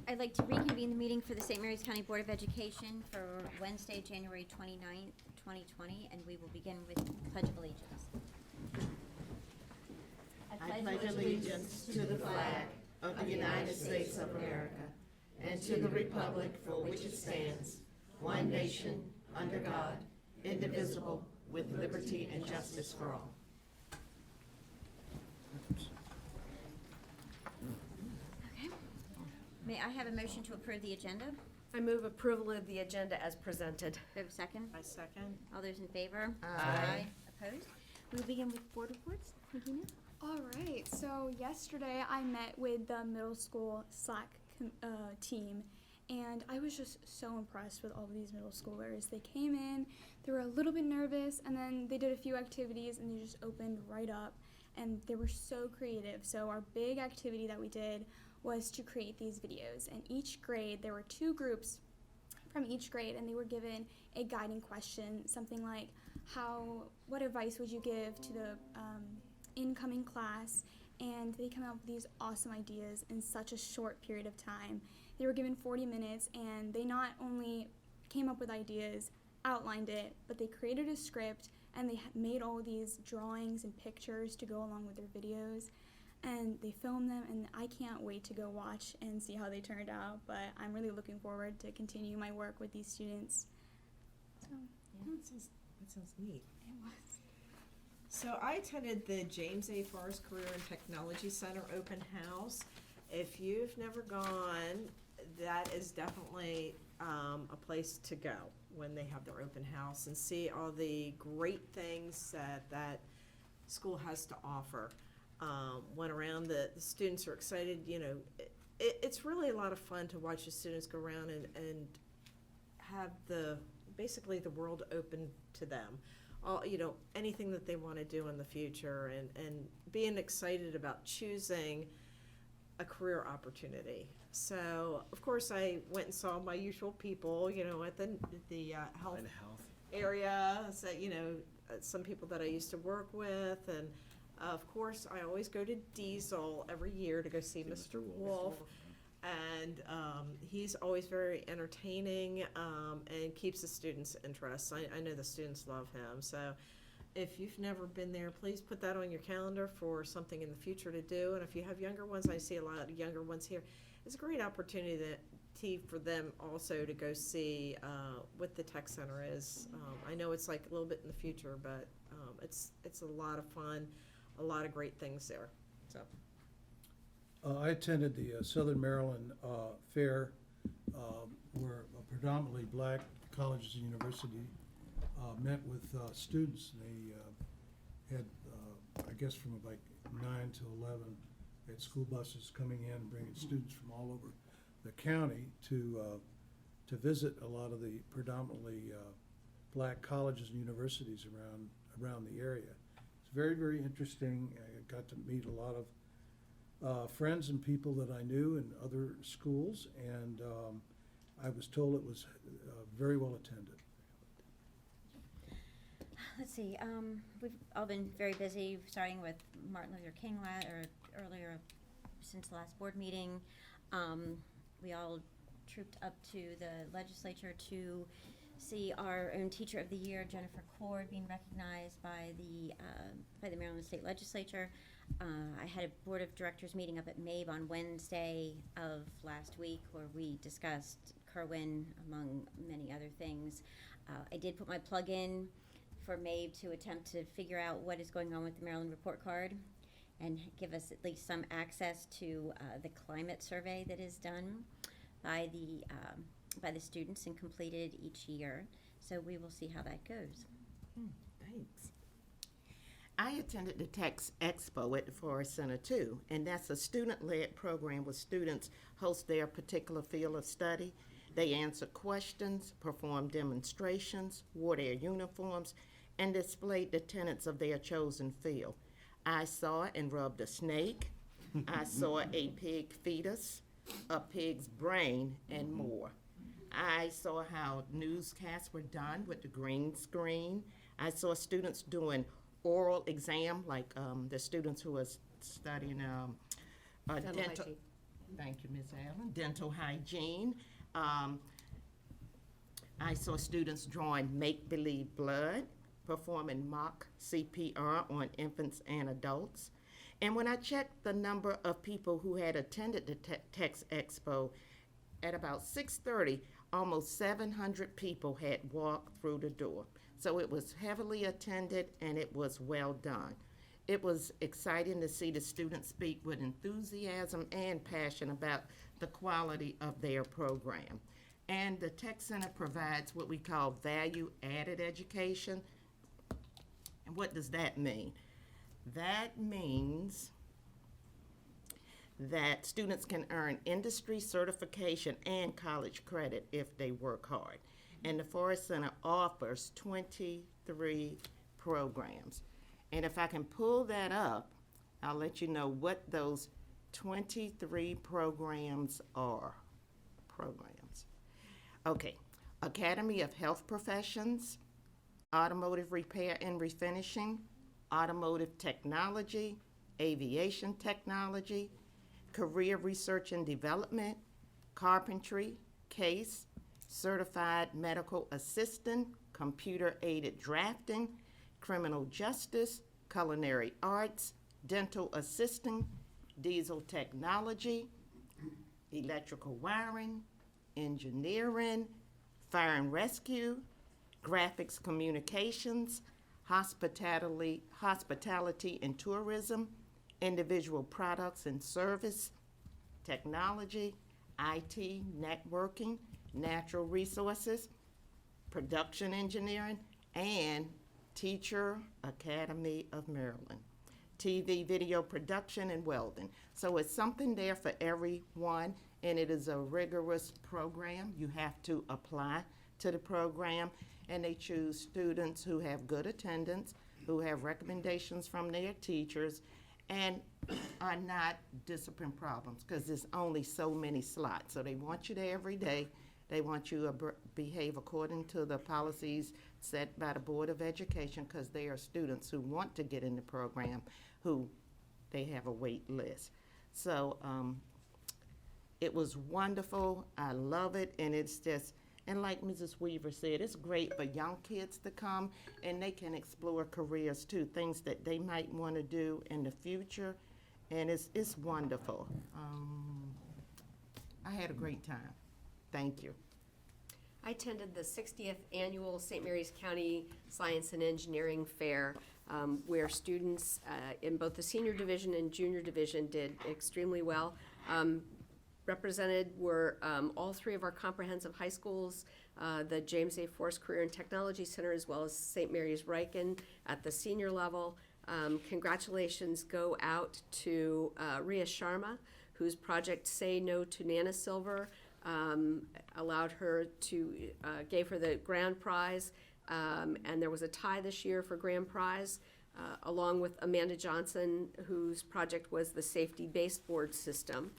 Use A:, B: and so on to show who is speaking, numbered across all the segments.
A: I'd like to reconvene the meeting for the St. Mary's County Board of Education for Wednesday, January 29th, 2020, and we will begin with Pledge of Allegiance.
B: I pledge allegiance to the flag of the United States of America and to the republic for which it stands, one nation, under God, indivisible, with liberty and justice for all.
A: Okay. May I have a motion to approve the agenda?
C: I move approval of the agenda as presented.
A: Do I have a second?
B: I second.
A: All those in favor?
B: Aye.
A: Opposed? We will begin with board reports. Regina?
D: All right, so yesterday I met with the middle school Slack team, and I was just so impressed with all of these middle schoolers. They came in, they were a little bit nervous, and then they did a few activities, and they just opened right up, and they were so creative. So our big activity that we did was to create these videos, and each grade, there were 2 groups from each grade, and they were given a guiding question, something like, what advice would you give to the incoming class? And they came up with these awesome ideas in such a short period of time. They were given 40 minutes, and they not only came up with ideas, outlined it, but they created a script, and they made all these drawings and pictures to go along with their videos, and they filmed them, and I can't wait to go watch and see how they turned out, but I'm really looking forward to continue my work with these students. So,
E: That sounds neat.
D: it was.
E: So I attended the James A. Forrest Career and Technology Center open house. If you've never gone, that is definitely a place to go when they have their open house and see all the great things that school has to offer. Went around, the students are excited, you know, it's really a lot of fun to watch the students go around and have basically the world open to them. You know, anything that they want to do in the future, and being excited about choosing a career opportunity. So, of course, I went and saw my usual people, you know, at the health area. So, you know, some people that I used to work with, and of course, I always go to Diesel every year to go see Mr. Wolf. And he's always very entertaining and keeps the students' interest. I know the students love him. So if you've never been there, please put that on your calendar for something in the future to do. And if you have younger ones, I see a lot of younger ones here. It's a great opportunity for them also to go see what the tech center is. I know it's like a little bit in the future, but it's a lot of fun, a lot of great things there. So.
F: I attended the Southern Maryland Fair, where predominantly black colleges and universities met with students. They had, I guess, from like 9 to 11, they had school buses coming in and bringing students from all over the county to visit a lot of the predominantly black colleges and universities around the area. It's very, very interesting. I got to meet a lot of friends and people that I knew in other schools, and I was told it was very well attended.
A: Let's see, we've all been very busy, starting with Martin Luther King earlier since the last board meeting. We all trooped up to the legislature to see our own Teacher of the Year, Jennifer Cord, being recognized by the Maryland State Legislature. I had a board of directors meeting up at MABE on Wednesday of last week, where we discussed Kerwin, among many other things. I did put my plug in for MABE to attempt to figure out what is going on with the Maryland Report Card and give us at least some access to the climate survey that is done by the students and completed each year. So we will see how that goes.
B: Thanks. I attended the Tech Expo at the Forest Center too, and that's a student-led program where students host their particular field of study. They answer questions, perform demonstrations, wore their uniforms, and displayed the tenets of their chosen field. I saw and rubbed a snake. I saw a pig fetus, a pig's brain, and more. I saw how newscasts were done with the green screen. I saw students doing oral exam, like the students who are studying dental. Thank you, Ms. Allen. Dental hygiene. I saw students drawing make-believe blood, performing mock CPR on infants and adults. And when I checked the number of people who had attended the Text Expo, at about 6:30, almost 700 people had walked through the door. So it was heavily attended and it was well done. It was exciting to see the students speak with enthusiasm and passion about the quality of their program. And the Tech Center provides what we call value-added education. And what does that mean? That means that students can earn industry certification and college credit if they work hard. And the Forest Center offers 23 programs. And if I can pull that up, I'll let you know what those 23 programs are. Okay, Academy of Health Professions, Automotive Repair and Refinishing, Automotive Technology, Aviation Technology, Career Research and Development, Carpentry, CASE, Certified Medical Assistant, Computer-Aided Drafting, Criminal Justice, Culinary Arts, Dental Assisting, Diesel Technology, Electrical Wiring, Engineering, Fire and Rescue, Graphics Communications, Hospitality and Tourism, Individual Products and Service, Technology, IT, Networking, Natural Resources, Production Engineering, and Teacher Academy of Maryland, TV, Video Production, and Welding. So it's something there for everyone, and it is a rigorous program. You have to apply to the program, and they choose students who have good attendance, who have recommendations from their teachers, and are not discipline problems, because there's only so many slots. So they want you there every day. They want you to behave according to the policies set by the Board of Education, because they are students who want to get in the program, who they have a wait list. So it was wonderful. I love it, and it's just, and like Mrs. Weaver said, it's great for young kids to come, and they can explore careers too, things that they might want to do in the future, and it's wonderful. I had a great time. Thank you.
C: I attended the 60th Annual St. Mary's County Science and Engineering Fair, where students in both the senior division and junior division did extremely well. Represented were all three of our comprehensive high schools, the James A. Forrest Career and Technology Center, as well as St. Mary's Riken at the senior level. Congratulations go out to Rhea Sharma, whose project Say No to Nana Silver allowed her to, gave her the grand prize, and there was a tie this year for grand prize, along with Amanda Johnson, whose project was the safety baseboard system.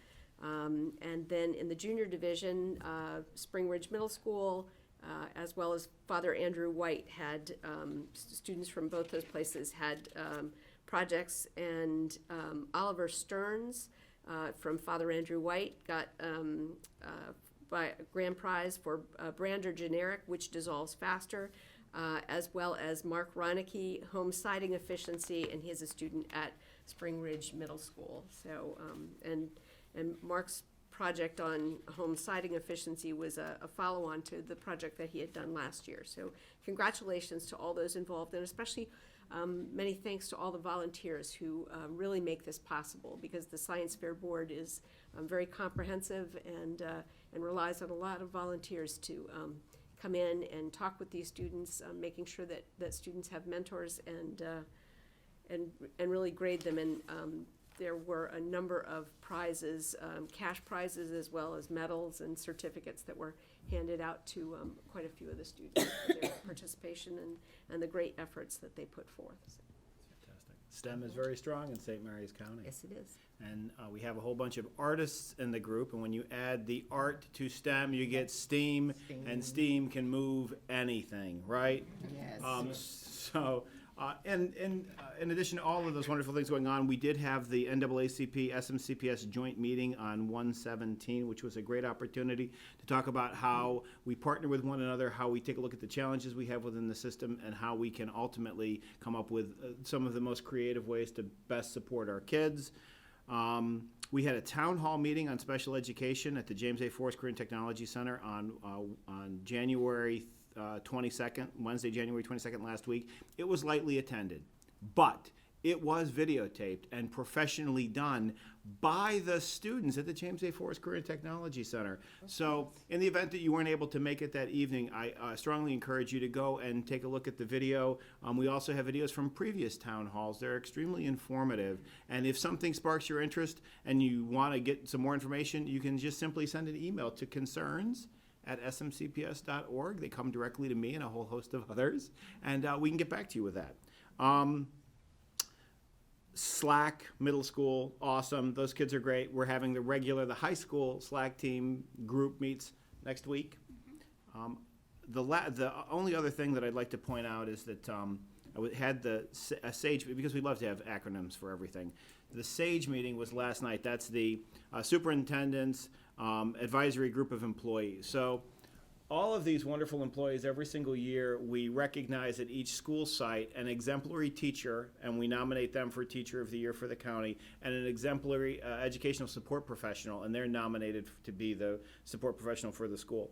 C: And then in the junior division, Spring Ridge Middle School, as well as Father Andrew White had, students from both those places had projects, and Oliver Stearns from Father Andrew White got by grand prize for Brander Generic, which dissolves faster, as well as Mark Reinecke, home siding efficiency, and he is a student at Spring Ridge Middle School. So, and Mark's project on home siding efficiency was a follow-on to the project that he had done last year. So congratulations to all those involved, and especially many thanks to all the volunteers who really make this possible, because the Science Fair Board is very comprehensive and relies on a lot of volunteers to come in and talk with these students, making sure that students have mentors and really grade them. And there were a number of prizes, cash prizes, as well as medals and certificates that were handed out to quite a few of the students for their participation and the great efforts that they put forth.
G: Fantastic. STEM is very strong in St. Mary's County.
C: Yes, it is.
G: And we have a whole bunch of artists in the group, and when you add the art to STEM, you get STEAM, and STEAM can move anything, right?
B: Yes.
G: So And in addition to all of those wonderful things going on, we did have the NAACP SMCPS joint meeting on 1/17, which was a great opportunity to talk about how we partner with one another, how we take a look at the challenges we have within the system, and how we can ultimately come up with some of the most creative ways to best support our kids. We had a town hall meeting on special education at the James A. Forrest Career and Technology Center on January 22nd, Wednesday, January 22nd last week. It was lightly attended, but it was videotaped and professionally done by the students at the James A. Forrest Career and Technology Center. So in the event that you weren't able to make it that evening, I strongly encourage you to go and take a look at the video. We also have videos from previous town halls. They're extremely informative. And if something sparks your interest and you want to get some more information, you can just simply send an email to concerns@smcps.org. They come directly to me and a whole host of others, and we can get back to you with that. Slack, middle school, awesome. Those kids are great. We're having the high school Slack team group meets next week. The only other thing that I'd like to point out is that I had a SAGE, because we love to have acronyms for everything. The SAGE meeting was last night. That's the superintendent's advisory group of employees. So all of these wonderful employees, every single year, we recognize at each school site an exemplary teacher, and we nominate them for Teacher of the Year for the county, and an exemplary educational support professional, and they're nominated to be the support professional for the school.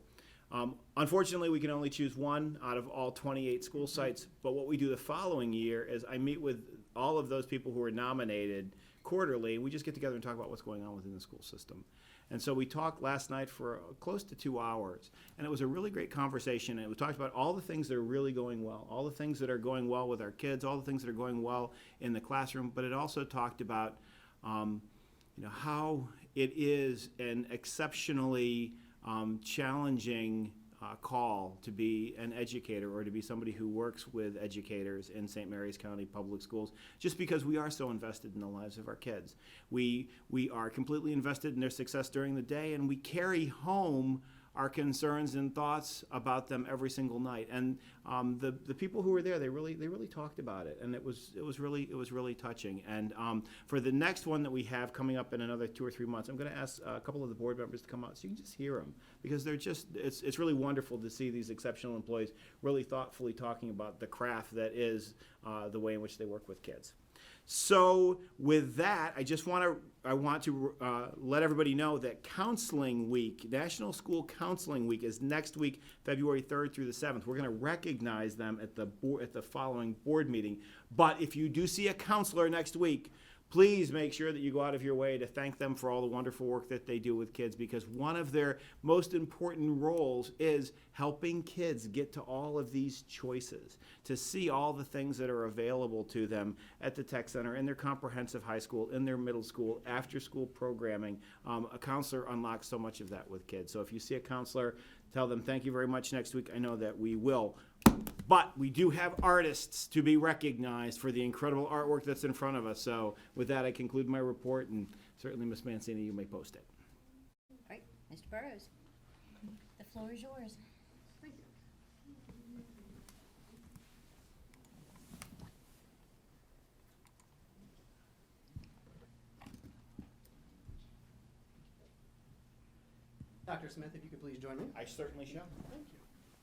G: Unfortunately, we can only choose one out of all 28 school sites, but what we do the following year is I meet with all of those people who are nominated quarterly, and we just get together and talk about what's going on within the school system. And so we talked last night for close to 2 hours, and it was a really great conversation, and we talked about all the things that are really going well, all the things that are going well with our kids, all the things that are going well in the classroom, but it also talked about how it is an exceptionally challenging call to be an educator or to be somebody who works with educators in St. Mary's County Public Schools, just because we are so invested in the lives of our kids. We are completely invested in their success during the day, and we carry home our concerns and thoughts about them every single night. And the people who were there, they really talked about it, and it was really touching. And for the next one that we have coming up in another 2 or 3 months, I'm going to ask a couple of the board members to come out so you can just hear them, because they're it's really wonderful to see these exceptional employees really thoughtfully talking about the craft that is the way in which they work with kids. So with that, I want to let everybody know that Counseling Week, National School Counseling Week, is next week, February 3rd through the 7th. We're going to recognize them at the following board meeting. But if you do see a counselor next week, please make sure that you go out of your way to thank them for all the wonderful work that they do with kids, because one of their most important roles is helping kids get to all of these choices, to see all the things that are available to them at the Tech Center, in their comprehensive high school, in their middle school, after school programming. A counselor unlocks so much of that with kids. So if you see a counselor, tell them thank you very much next week. I know that we will. But we do have artists to be recognized for the incredible artwork that's in front of us. So with that, I conclude my report, and certainly, Ms. Mancini, you may post it.
A: All right, Mr. Burrows, the floor is yours.
H: Dr. Smith, if you could please join me.
G: I certainly shall.
H: Thank you.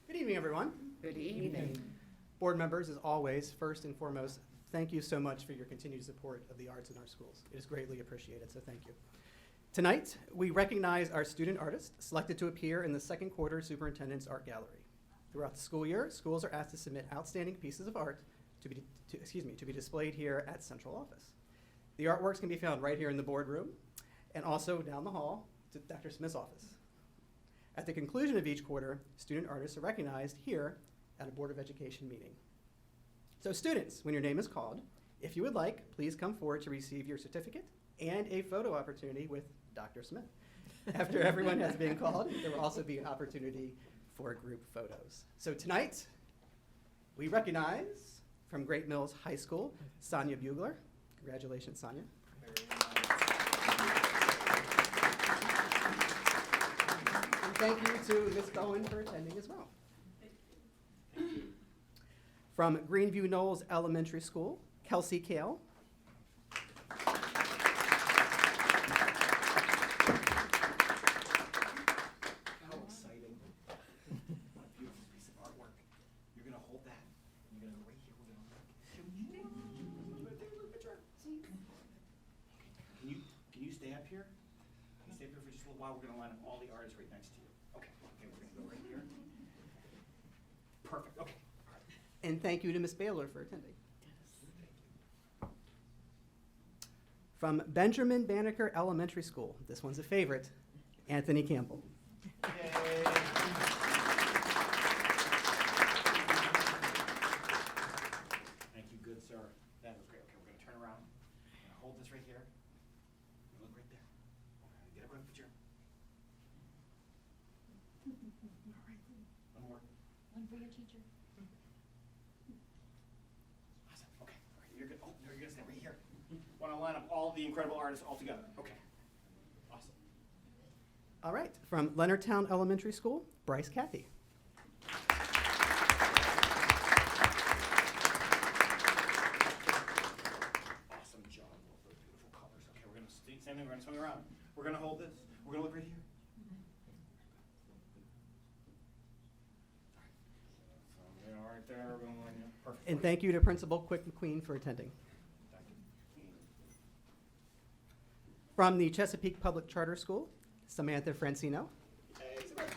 H: Good evening, everyone.
B: Good evening.
H: Board members, as always, first and foremost, thank you so much for your continued support of the arts in our schools. It is greatly appreciated, so thank you. Tonight, we recognize our student artists selected to appear in the second quarter Superintendent's Art Gallery. Throughout the school year, schools are asked to submit outstanding pieces of art to be displayed here at Central Office. The artworks can be found right here in the boardroom and also down the hall to Dr. Smith's office. At the conclusion of each quarter, student artists are recognized here at a Board of Education meeting. So students, when your name is called, if you would like, please come forward to receive your certificate and a photo opportunity with Dr. Smith. After everyone has been called, there will also be an opportunity for group photos. So tonight, we recognize from Great Mills High School, Sonia Bugler. Congratulations, Sonia. And thank you to Ms. Bowen for attending as well. From Greenview Knolls Elementary School, Kelsey Kale.
G: How exciting. What a beautiful piece of artwork. You're gonna hold that, and you're gonna go right here, we're gonna look. Can you stay up here? Can you stay up here for just a little while? We're gonna line up all the artists right next to you. Okay, we're gonna go right here. Perfect, okay. All right.
H: And thank you to Ms. Baylor for attending. From Benjamin Banneker Elementary School, this one's a favorite, Anthony Campbell.
G: Thank you, good sir. That was great. Okay, we're gonna turn around. We're gonna hold this right here. You look right there. Get a good picture. All right. One more.
A: One for your teacher.
G: Awesome. Okay. All right. You're good. Oh, no, you're gonna stay right here. Want to line up all the incredible artists all together. Okay. Awesome.
H: All right, from Leonardtown Elementary School, Bryce Cathy.
G: Awesome job. Love those beautiful colors. Okay, we're gonna same thing. We're gonna swing around. We're gonna hold this. We're gonna look right here. So, yeah, right there. We're gonna line you up. Perfect.
H: And thank you to Principal Quick McQueen for attending.
G: Thank you.
H: From the Chesapeake Public Charter School, Samantha Francino.
G: Hey, Samantha.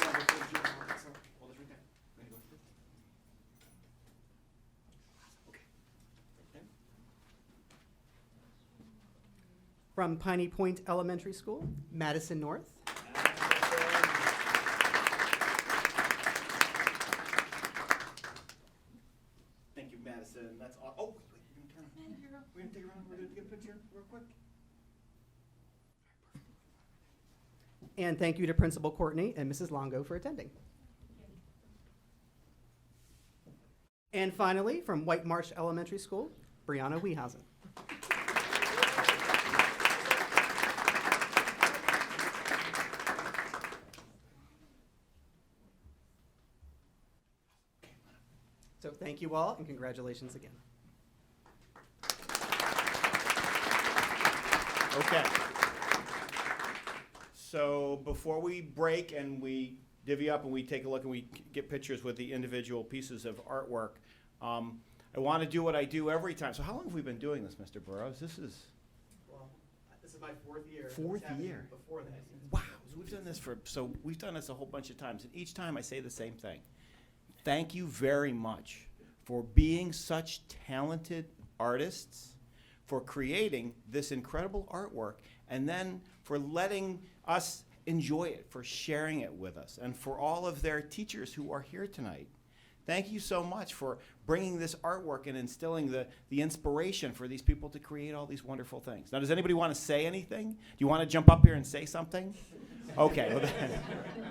G: Hold this right there. We're gonna go through this. Okay. Right there.
H: From Piney Point Elementary School, Madison North.
G: Thank you, Madison. That's all. Oh, wait, you're gonna turn around. We're gonna take a round. We're gonna get a picture real quick.
H: And thank you to Principal Courtney and Mrs. Longo for attending. And finally, from White Marsh Elementary School, Brianna Weehausen. So thank you all, and congratulations again.
G: Okay. So before we break and we divvy up and we take a look and we get pictures with the individual pieces of artwork, I want to do what I do every time. So how long have we been doing this, Mr. Burrows? This is
H: Well, this is my fourth year.
G: Fourth year.
H: Before that.
G: wow. So we've done this a whole bunch of times, and each time I say the same thing. Thank you very much for being such talented artists, for creating this incredible artwork, and then for letting us enjoy it, for sharing it with us, and for all of their teachers who are here tonight. Thank you so much for bringing this artwork and instilling the inspiration for these people to create all these wonderful things. Now, does anybody want to say anything? Do you want to jump up here and say something? Okay, well then,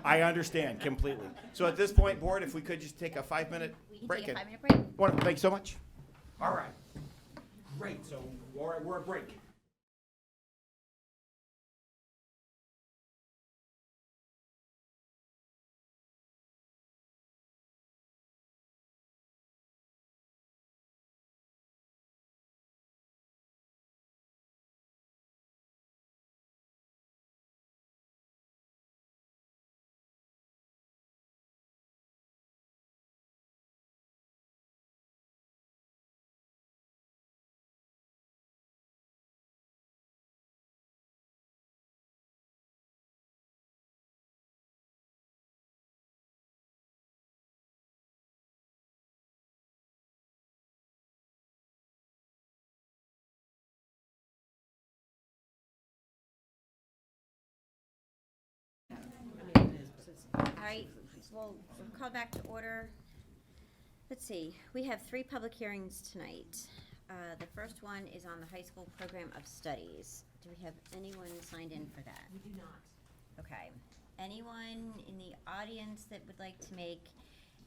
G: I understand completely. So at this point, board, if we could just take a 5-minute
A: We can
G: break.
A: take a 5-minute break.
G: Wonderful, thank you so much. All right, great, so we're at break.
A: All right, we'll call back to order. Let's see, we have 3 public hearings tonight. The first one is on the high school program of studies. Do we have anyone signed in for that? We do not. Okay. Anyone in the audience that would like to make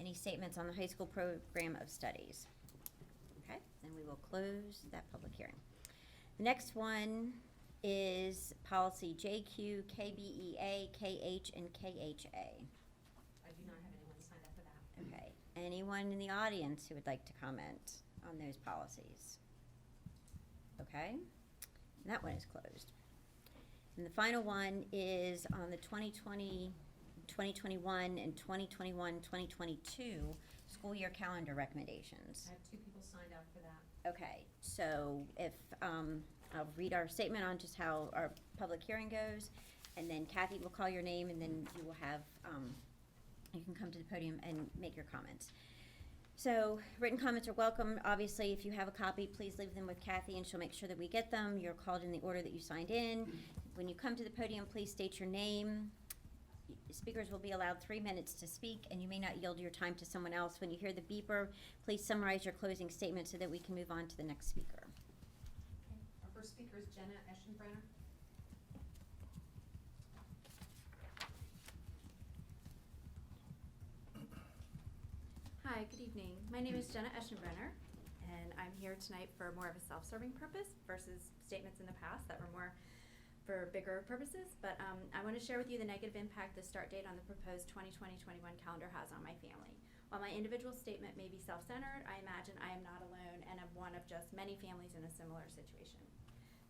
A: any statements on the high school program of studies? Okay, then we will close that public hearing. The next one is policy JQ, KBEA, KH, and KHA. anyone in the audience who would like to comment on those policies? Okay, and that one is closed. And the final one is on the 2020, 2021, and 2021-2022 school year calendar recommendations.
I: I have 2 people signed up for that.
A: Okay, so if, I'll read our statement on just how our public hearing goes, and then Kathy will call your name, and then you will have, you can come to the podium and make your comments. So, written comments are welcome. Obviously, if you have a copy, please leave them with Kathy, and she'll make sure that we get them. You're called in the order that you signed in. When you come to the podium, please state your name. Speakers will be allowed 3 minutes to speak, and you may not yield your time to someone else. When you hear the beeper, please summarize your closing statement so that we can move on to the next speaker.
I: Okay. Our first speaker is Jenna Eschenbrenner.
J: Hi, good evening. My name is Jenna Eschenbrenner, and I'm here tonight for more of a self-serving purpose versus statements in the past that were more for bigger purposes. But I want to share with you the negative impact the start date on the proposed 2020-21 calendar has on my family. While my individual statement may be self-centered, I imagine I am not alone and am one of just many families in a similar situation.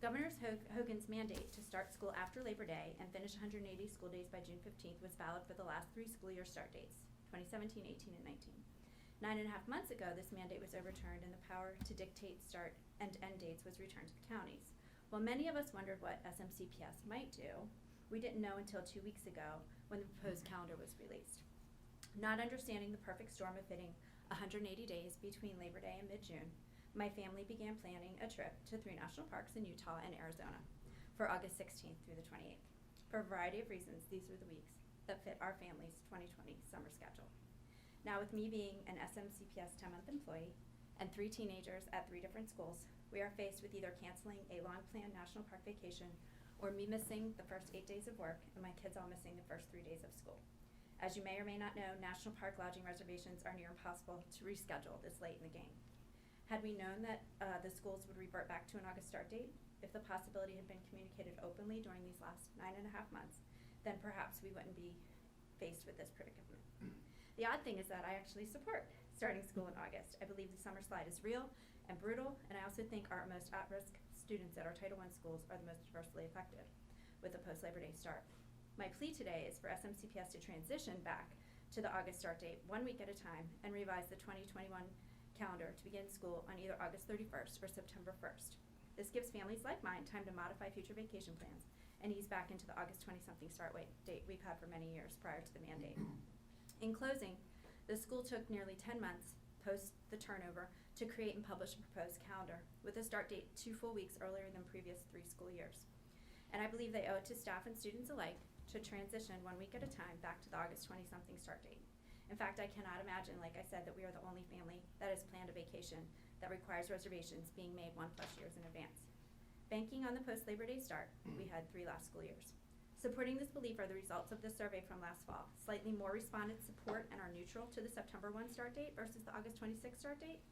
J: Governor Hogan's mandate to start school after Labor Day and finish 180 school days by June 15th was valid for the last 3 school year start dates, 2017, 18, and 19. 9.5 months ago, this mandate was overturned and the power to dictate start and end dates was returned to the counties. While many of us wondered what SMCPS might do, we didn't know until 2 weeks ago when the proposed calendar was released. Not understanding the perfect storm of fitting 180 days between Labor Day and mid-June, my family began planning a trip to 3 national parks in Utah and Arizona for August 16th through the 28th. For a variety of reasons, these were the weeks that fit our family's 2020 summer schedule. Now, with me being an SMCPS 10-month employee and 3 teenagers at 3 different schools, we are faced with either canceling a long-planned national park vacation or me missing the first 8 days of work and my kids all missing the first 3 days of school. As you may or may not know, national park lodging reservations are near impossible to reschedule this late in the game. Had we known that the schools would revert back to an August start date, if the possibility had been communicated openly during these last 9.5 months, then perhaps we wouldn't be faced with this predicament. The odd thing is that I actually support starting school in August. I believe the summer slide is real and brutal, and I also think our most at-risk students at our Title I schools are the most adversely affected with the post-Labor Day start. My plea today is for SMCPS to transition back to the August start date 1 week at a time and revise the 2021 calendar to begin school on either August 31st or September 1st. This gives families like mine time to modify future vacation plans and ease back into the August 20-something start date we've had for many years prior to the mandate. In closing, the school took nearly 10 months post the turnover to create and publish a proposed calendar with a start date 2 full weeks earlier than previous 3 school years. And I believe they owe it to staff and students alike to transition 1 week at a time back to the August 20-something start date. In fact, I cannot imagine, like I said, that we are the only family that has planned a vacation that requires reservations being made 1+ years in advance. Banking on the post-Labor Day start, we had 3 last school years. Supporting this belief are the results of the survey from last fall. Slightly more respondents support and are neutral to the September 1 start date versus the August 26 start date.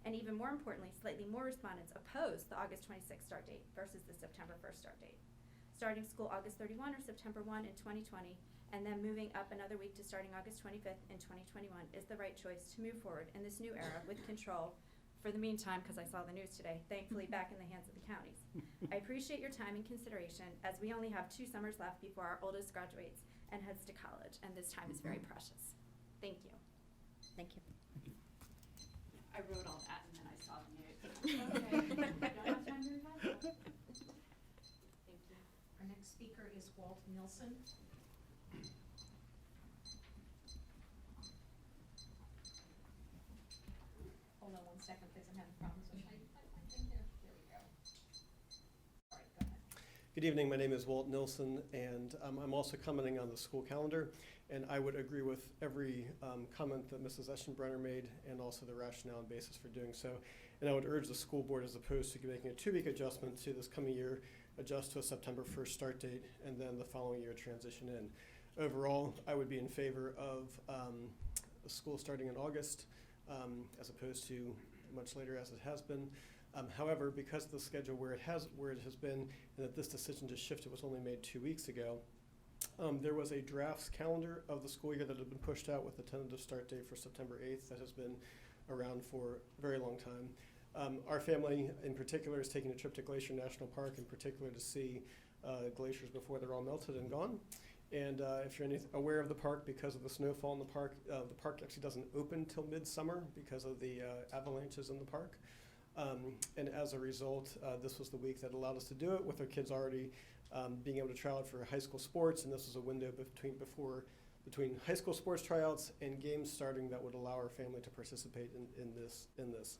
J: And even more importantly, slightly more respondents oppose the August 26 start date versus the September 1st start date. Starting school August 31 or September 1 in 2020, and then moving up another week to starting August 25th in 2021 is the right choice to move forward in this new era with control, for the meantime, because I saw the news today, thankfully back in the hands of the counties. I appreciate your time and consideration, as we only have 2 summers left before our oldest graduates and heads to college, and this time is very precious. Thank you.
A: Thank you.
I: I wrote all that and then I saw the news. Okay. I don't have time to revise that. Thank you. Our next speaker is Walt Nilsson. Hold on 1 second, please. I'm having problems with my thing here. There we go. All right, go ahead.
K: Good evening, my name is Walt Nilsson, and I'm also commenting on the school calendar, and I would agree with every comment that Mrs. Eschenbrenner made and also the rationale and basis for doing so. And I would urge the school board, as opposed to making a 2-week adjustment to this coming year, adjust to a September 1st start date and then the following year transition in. Overall, I would be in favor of the school starting in August as opposed to much later as it has been. However, because of the schedule where it has been, and that this decision to shift it was only made 2 weeks ago, There was a drafts calendar of the school year that had been pushed out with a tentative start date for September 8th that has been around for a very long time. Our family in particular is taking a trip to Glacier National Park in particular to see glaciers before they're all melted and gone. And if you're aware of the park, because of the snowfall in the park actually doesn't open till midsummer because of the avalanches in the park. And as a result, this was the week that allowed us to do it with our kids already being able to try out for high school sports, and this was a window between high school sports tryouts and games starting that would allow our family to participate in this.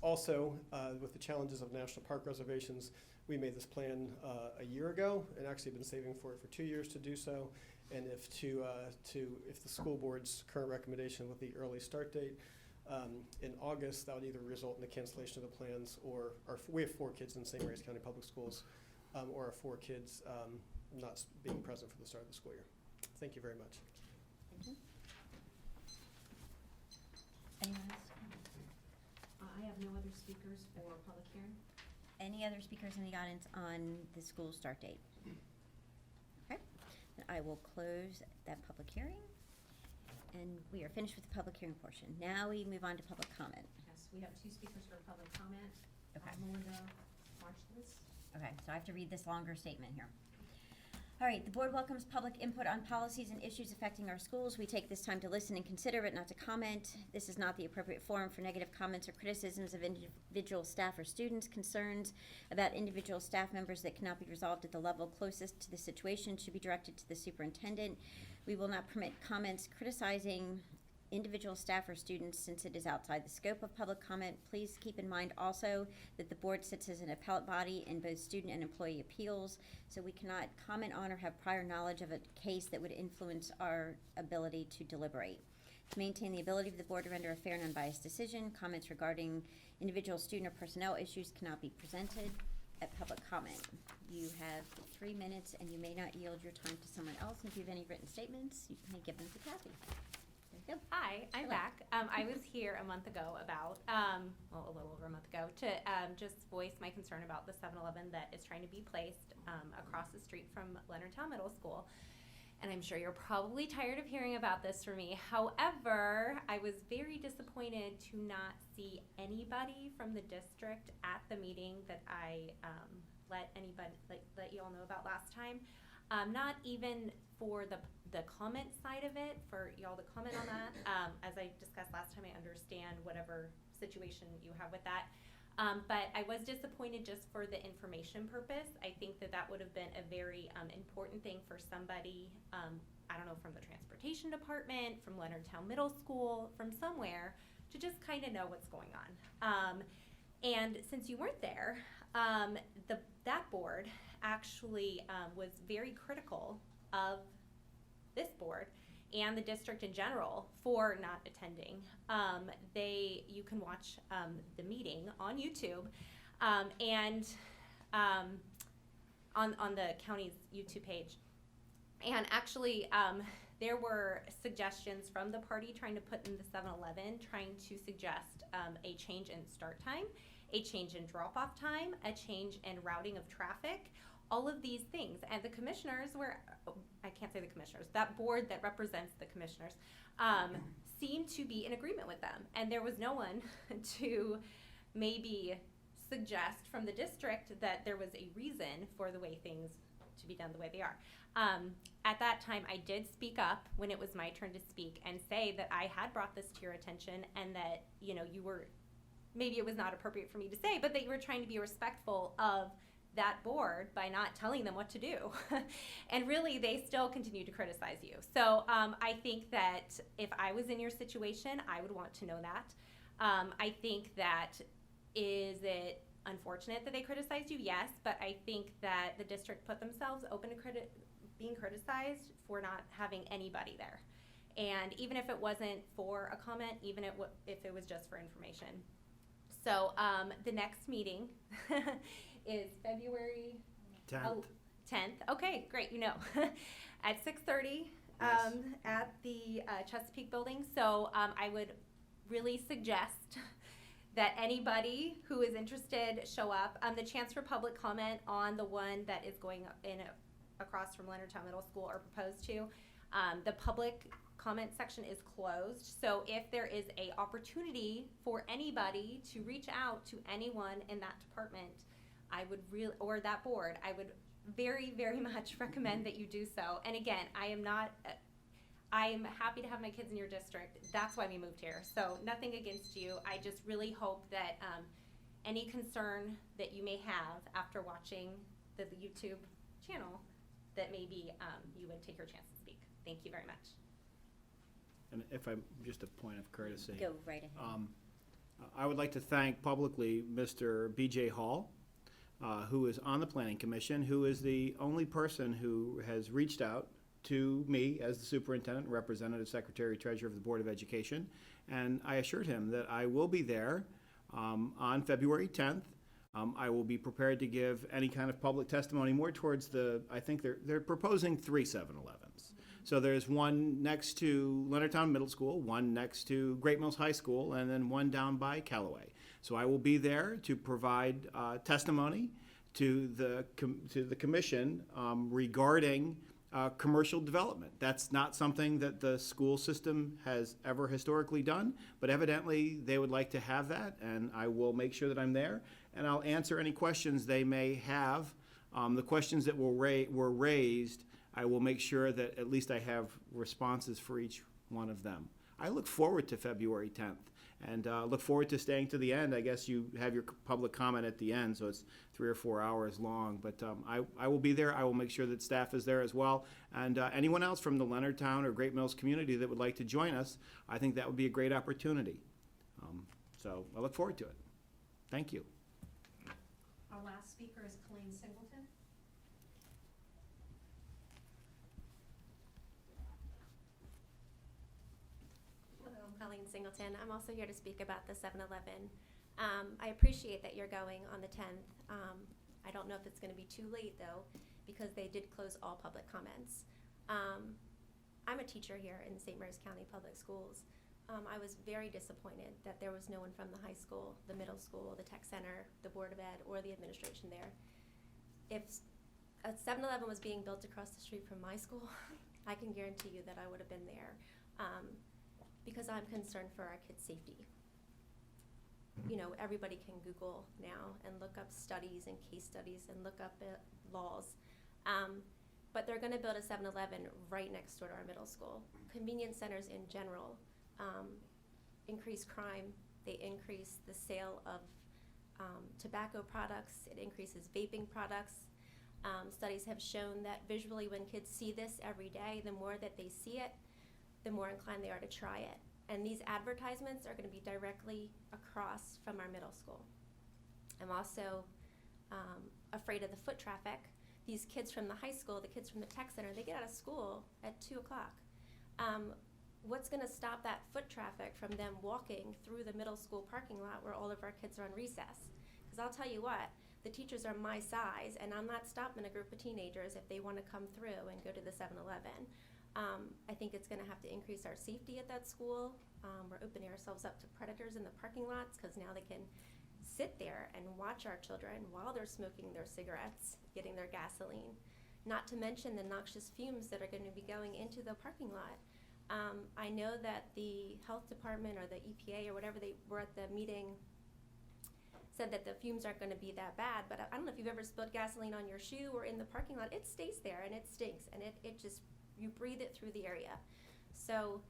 K: Also, with the challenges of national park reservations, we made this plan a year ago and actually been saving for it for 2 years to do so. And if the school board's current recommendation with the early start date in August, that would either result in the cancellation of the plans or we have 4 kids in St. Mary's County Public Schools, or our 4 kids not being present for the start of the school year. Thank you very much.
A: Thank you. Anyone else?
I: I have no other speakers for public hearing.
A: Any other speakers in the audience on the school start date? Okay, then I will close that public hearing. And we are finished with the public hearing portion. Now we move on to public comment.
I: Yes, we have 2 speakers for public comment.
A: Okay.
I: Melinda Marchlis.
A: Okay, so I have to read this longer statement here. All right, the board welcomes public input on policies and issues affecting our schools. We take this time to listen and consider it, not to comment. This is not the appropriate forum for negative comments or criticisms of individual staff or students. Concerns about individual staff members that cannot be resolved at the level closest to the situation should be directed to the superintendent. We will not permit comments criticizing individual staff or students since it is outside the scope of public comment. Please keep in mind also that the board sits as an appellate body in both student and employee appeals, so we cannot comment on or have prior knowledge of a case that would influence our ability to deliberate. To maintain the ability of the board to render a fair and unbiased decision, comments regarding individual student or personnel issues cannot be presented at public comment. You have 3 minutes and you may not yield your time to someone else. And if you have any written statements, you may give them to Kathy. There you go.
J: Hi, I'm
A: Hello.
J: back. I was here a month ago about, well, a little over a month ago, to just voice my concern about the 7-Eleven that is trying to be placed across the street from Leonardtown Middle School. And I'm sure you're probably tired of hearing about this from me. However, I was very disappointed to not see anybody from the district at the meeting that I let you all know about last time. Not even for the comment side of it, for y'all to comment on that. As I discussed last time, I understand whatever situation you have with that. But I was disappointed just for the information purpose. I think that would have been a very important thing for somebody, I don't know, from the transportation department, from Leonardtown Middle School, from somewhere, to just kind of know what's going on. And since you weren't there, that board actually was very critical of this board and the district in general for not attending. You can watch the meeting on YouTube and on the county's YouTube page. And actually, there were suggestions from the party trying to put in the 7-Eleven, trying to suggest a change in start time, a change in drop-off time, a change in routing of traffic, all of these things. And the commissioners were, I can't say the commissioners, that board that represents the commissioners seemed to be in agreement with them. And there was no one to maybe suggest from the district that there was a reason for the way things to be done the way they are. At that time, I did speak up when it was my turn to speak and say that I had brought this to your attention and that, you know, you were, maybe it was not appropriate for me to say, but that you were trying to be respectful of that board by not telling them what to do. And really, they still continue to criticize you. So I think that if I was in your situation, I would want to know that. I think that, is it unfortunate that they criticized you? Yes, but I think that the district put themselves open to being criticized for not having anybody there. And even if it wasn't for a comment, even if it was just for information. So the next meeting is February 10th. Okay, great, you know, at 6:30
G: Yes.
J: at the Chesapeake building. So I would really suggest that anybody who is interested show up. The chance for public comment on the one that is going in across from Leonardtown Middle School are proposed to. The public comment section is closed, so if there is a opportunity for anybody to reach out to anyone in that department, I would really, or that board, I would very, very much recommend that you do so. And again, I'm happy to have my kids in your district. That's why we moved here. So nothing against you. I just really hope that any concern that you may have after watching the YouTube channel, that maybe you would take your chance to speak. Thank you very much.
G: And if I'm, just a point of courtesy.
A: Go right ahead.
G: I would like to thank publicly Mr. B.J. Hall, who is on the Planning Commission, who is the only person who has reached out to me as the superintendent, representative secretary, treasurer of the Board of Education. And I assured him that I will be there on February 10th. I will be prepared to give any kind of public testimony more towards I think they're proposing 3 7-Elevens. So there's one next to Leonardtown Middle School, one next to Great Mills High School, and then one down by Callaway. So I will be there to provide testimony to the commission regarding commercial development. That's not something that the school system has ever historically done, but evidently they would like to have that, and I will make sure that I'm there, and I'll answer any questions they may have. The questions that were raised, I will make sure that at least I have responses for each one of them. I look forward to February 10th, and look forward to staying to the end. I guess you have your public comment at the end, so it's 3 or 4 hours long. But I will be there. I will make sure that staff is there as well. And anyone else from the Leonardtown or Great Mills community that would like to join us, I think that would be a great opportunity. So I look forward to it. Thank you.
I: Our last speaker is Colleen Singleton.
L: Hello, I'm Colleen Singleton. I'm also here to speak about the 7-Eleven. I appreciate that you're going on the 10th. I don't know if it's going to be too late, though, because they did close all public comments. I'm a teacher here in St. Mary's County Public Schools. I was very disappointed that there was no one from the high school, the middle school, the tech center, the Board of Ed, or the administration there. If a 7-Eleven was being built across the street from my school, I can guarantee you that I would have been there, because I'm concerned for our kids' safety. You know, everybody can Google now and look up studies and case studies and look up laws. But they're going to build a 7-Eleven right next door to our middle school. Convenience centers in general increase crime. They increase the sale of tobacco products. It increases vaping products. Studies have shown that visually when kids see this every day, the more that they see it, the more inclined they are to try it. And these advertisements are going to be directly across from our middle school. I'm also afraid of the foot traffic. These kids from the high school, the kids from the tech center, they get out of school at 2 o'clock. What's going to stop that foot traffic from them walking through the middle school parking lot where all of our kids are on recess? Because I'll tell you what, the teachers are my size, and I'm not stopping a group of teenagers if they want to come through and go to the 7-Eleven. I think it's going to have to increase our safety at that school. We're opening ourselves up to predators in the parking lots because now they can sit there and watch our children while they're smoking their cigarettes, getting their gasoline. Not to mention the noxious fumes that are going to be going into the parking lot. I know that the health department or the EPA or whatever they were at the meeting said that the fumes aren't going to be that bad, but I don't know if you've ever spilled gasoline on your shoe or in the parking lot. It stays there and it stinks, and it just, you breathe it through the area. So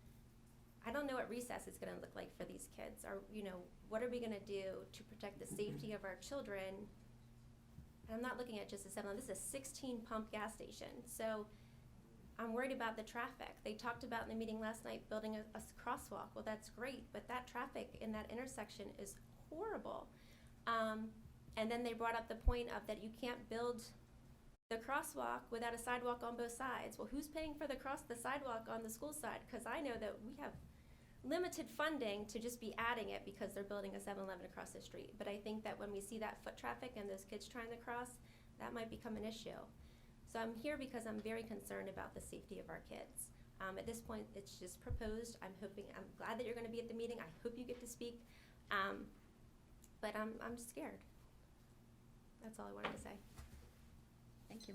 L: I don't know what recess is going to look like for these kids, or, you know, what are we going to do to protect the safety of our children? And I'm not looking at just a 7-Eleven. This is a 16-pump gas station. So I'm worried about the traffic. They talked about in the meeting last night building a crosswalk. Well, that's great, but that traffic in that intersection is horrible. And then they brought up the point of that you can't build the crosswalk without a sidewalk on both sides. Well, who's paying for the sidewalk on the school side? Because I know that we have limited funding to just be adding it because they're building a 7-Eleven across the street. But I think that when we see that foot traffic and those kids trying to cross, that might become an issue. So I'm here because I'm very concerned about the safety of our kids. At this point, it's just proposed. I'm glad that you're going to be at the meeting. I hope you get to speak. But I'm scared. That's all I wanted to say.
A: Thank you.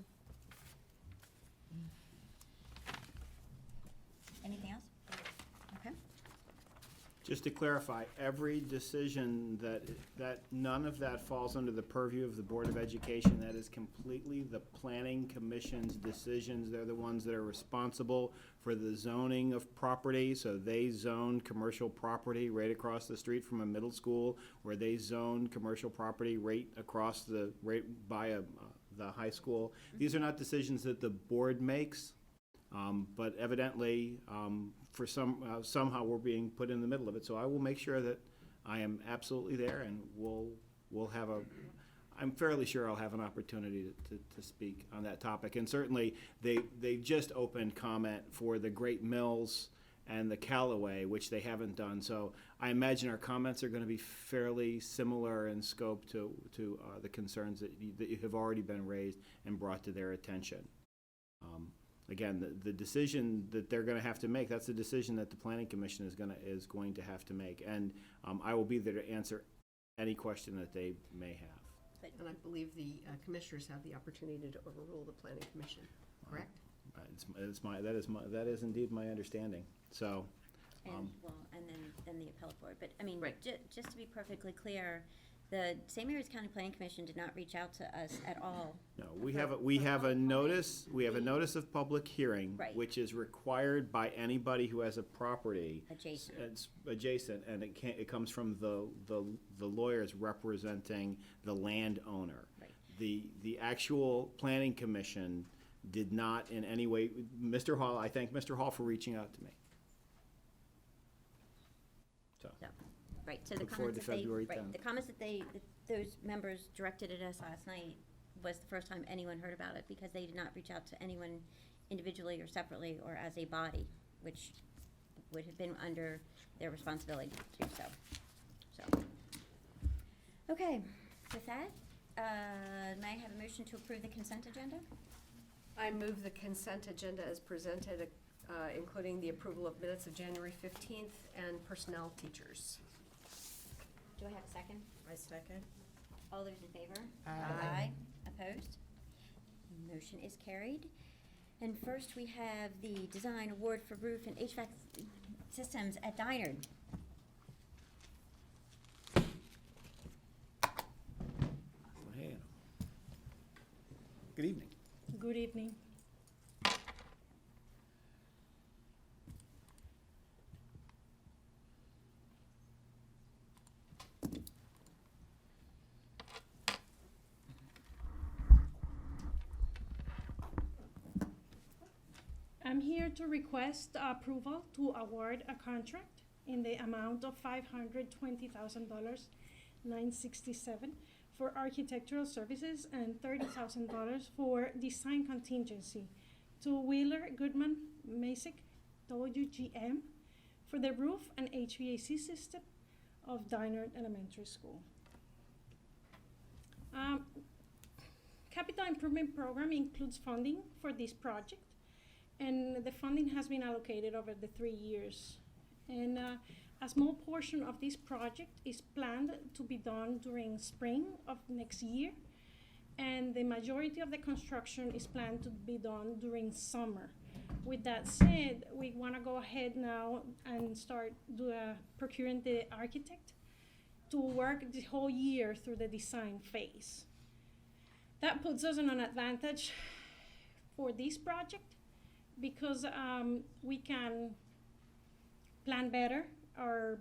A: Anything else? Okay.
G: Just to clarify, every decision that none of that falls under the purview of the Board of Education. That is completely the Planning Commission's decisions. They're the ones that are responsible for the zoning of property. So they zone commercial property right across the street from a middle school, or they zone commercial property right by the high school. These are not decisions that the board makes. But evidently, for somehow we're being put in the middle of it. So I will make sure that I am absolutely there, and we'll have I'm fairly sure I'll have an opportunity to speak on that topic. And certainly, they just opened comment for the Great Mills and the Callaway, which they haven't done. So I imagine our comments are going to be fairly similar in scope to the concerns that you have already been raised and brought to their attention. Again, the decision that they're going to have to make, that's the decision that the Planning Commission is going to have to make. And I will be there to answer any question that they may have.
C: And I believe the commissioners have the opportunity to overrule the planning commission, correct?
G: That is indeed my understanding. So,
A: And, and then the appellate board. But, I mean,
C: Right.
A: just to be perfectly clear, the St. Mary's County Planning Commission did not reach out to us at all.
G: no, we have a notice of public hearing,
A: Right.
G: which is required by anybody who has a property
A: Adjacent.
G: It's adjacent, and it comes from the lawyers representing the landowner.
A: Right.
G: The actual Planning Commission did not in any way. Mr. Hall, I thank Mr. Hall for reaching out to me. So.
A: Right, so the
G: Look forward
A: comments
G: to
A: that they,
G: February
A: right,
G: 10th.
A: the comments that those members directed at us last night was the first time anyone heard about it, because they did not reach out to anyone individually or separately or as a body, which would have been under their responsibility to do so. Okay, with that, may I have a motion to approve the consent agenda?
C: I move the consent agenda as presented, including the approval of minutes of January 15th and personnel teachers.
A: Do I have a second?
E: I second.
A: All those in favor?
B: Aye.
A: Opposed? Motion is carried. And first, we have the design award for roof and HVAC systems at Dynard.
G: Good evening.
M: Good evening. I'm here to request approval to award a contract in the amount of $520,000, $967, for architectural services and $30,000 for design contingency to Wheeler Goodman Masick WGM for the roof and HVAC system of Dynard Elementary School. Capital Improvement Program includes funding for this project, and the funding has been allocated over the 3 years. And a small portion of this project is planned to be done during spring of next year, and the majority of the construction is planned to be done during summer. With that said, we want to go ahead now and start procuring the architect to work the whole year through the design phase. That puts us in an advantage for this project because we can plan better our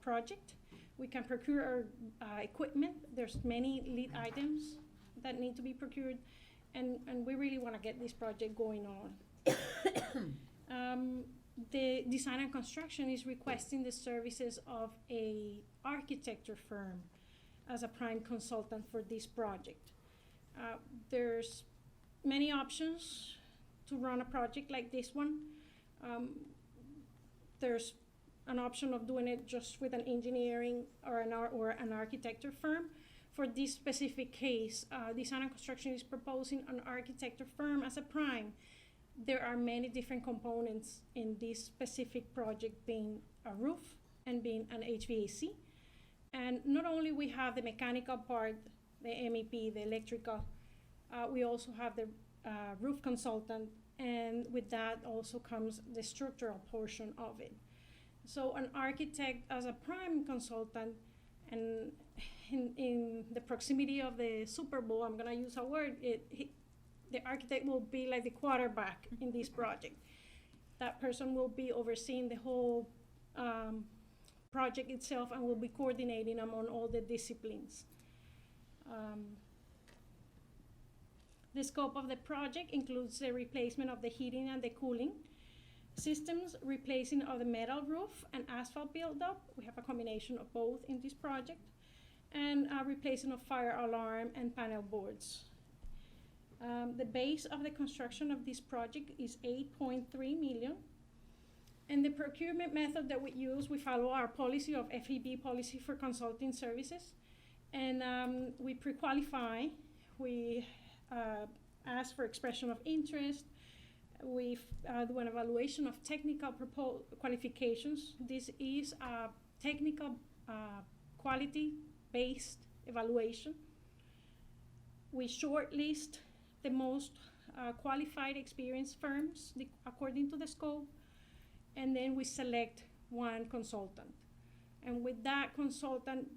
M: project. We can procure our equipment. There's many lead items that need to be procured, and we really want to get this project going on. The design and construction is requesting the services of a architecture firm as a prime consultant for this project. There's many options to run a project like this one. There's an option of doing it just with an engineering or an architecture firm. For this specific case, Design and Construction is proposing an architecture firm as a prime. There are many different components in this specific project, being a roof and being an HVAC. And not only we have the mechanical part, the MEP, the electrical, we also have the roof consultant and with that also comes the structural portion of it. So an architect as a prime consultant, and in the proximity of the Super Bowl, I'm gonna use a word, the architect will be like the quarterback in this project. That person will be overseeing the whole project itself and will be coordinating among all the disciplines. The scope of the project includes the replacement of the heating and the cooling systems, replacing of the metal roof and asphalt buildup. We have a combination of both in this project, and replacing of fire alarm and panel boards. The base of the construction of this project is $8.3 million. And the procurement method that we use, we follow our policy of FEB policy for consulting services. And we pre-qualify, we ask for expression of interest, we do an evaluation of technical qualifications. This is a technical quality-based evaluation. We shortlist the most qualified experienced firms according to the scope, and then we select one consultant. And with that consultant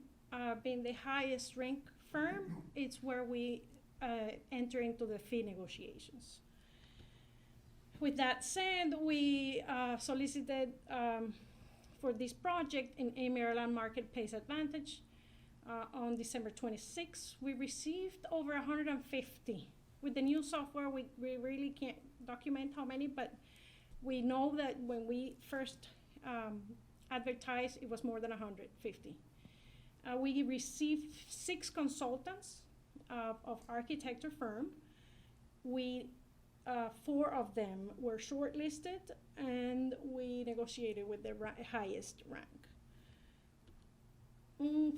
M: being the highest ranked firm, it's where we enter into the fee negotiations. With that said, we solicited for this project in a Maryland Marketplace Advantage on December 26th. We received over 150. With the new software, we really can't document how many, but we know that when we first advertised, it was more than 150. We received 6 consultants of architecture firm. 4 of them were shortlisted, and we negotiated with the highest rank.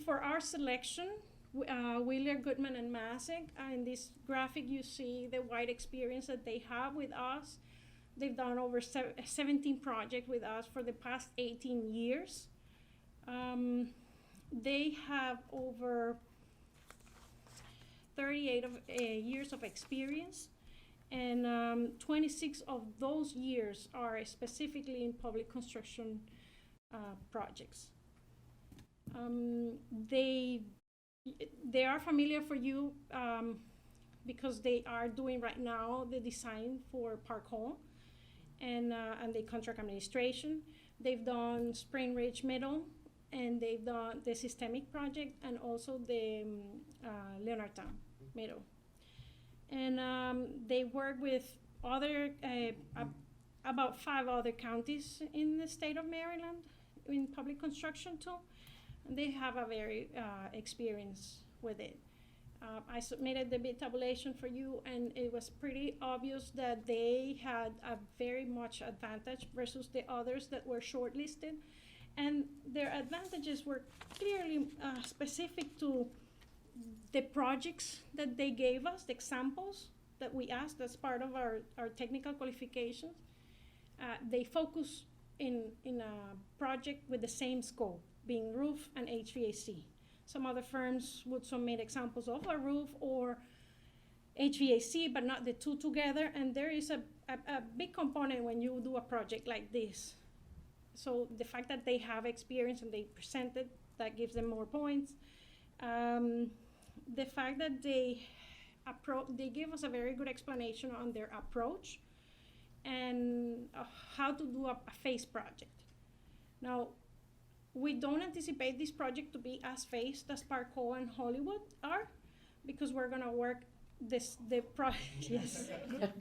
M: For our selection, Wheeler, Goodman, and Masek, in this graphic you see the wide experience that they have with us. They've done over 17 projects with us for the past 18 years. They have over 38 years of experience, and 26 of those years are specifically in public construction projects. They are familiar for you because they are doing right now the design for Park Hall and the contract administration. They've done Spring Ridge Middle, and they've done the systemic project and also the Leonardtown Middle. And they work with other, about 5 other counties in the state of Maryland in public construction too. And they have a very experience with it. I submitted the bid tabulation for you, and it was pretty obvious that they had a very much advantage versus the others that were shortlisted. And their advantages were clearly specific to the projects that they gave us, the examples that we asked as part of our technical qualifications. They focus in a project with the same scope, being roof and HVAC. Some other firms would submit examples of a roof or HVAC, but not the two together. And there is a big component when you do a project like this. So the fact that they have experience and they presented, that gives them more points. The fact that they give us a very good explanation on their approach and how to do a phase project. Now, we don't anticipate this project to be as phased as Park Hall and Hollywood are, because we're gonna work yes,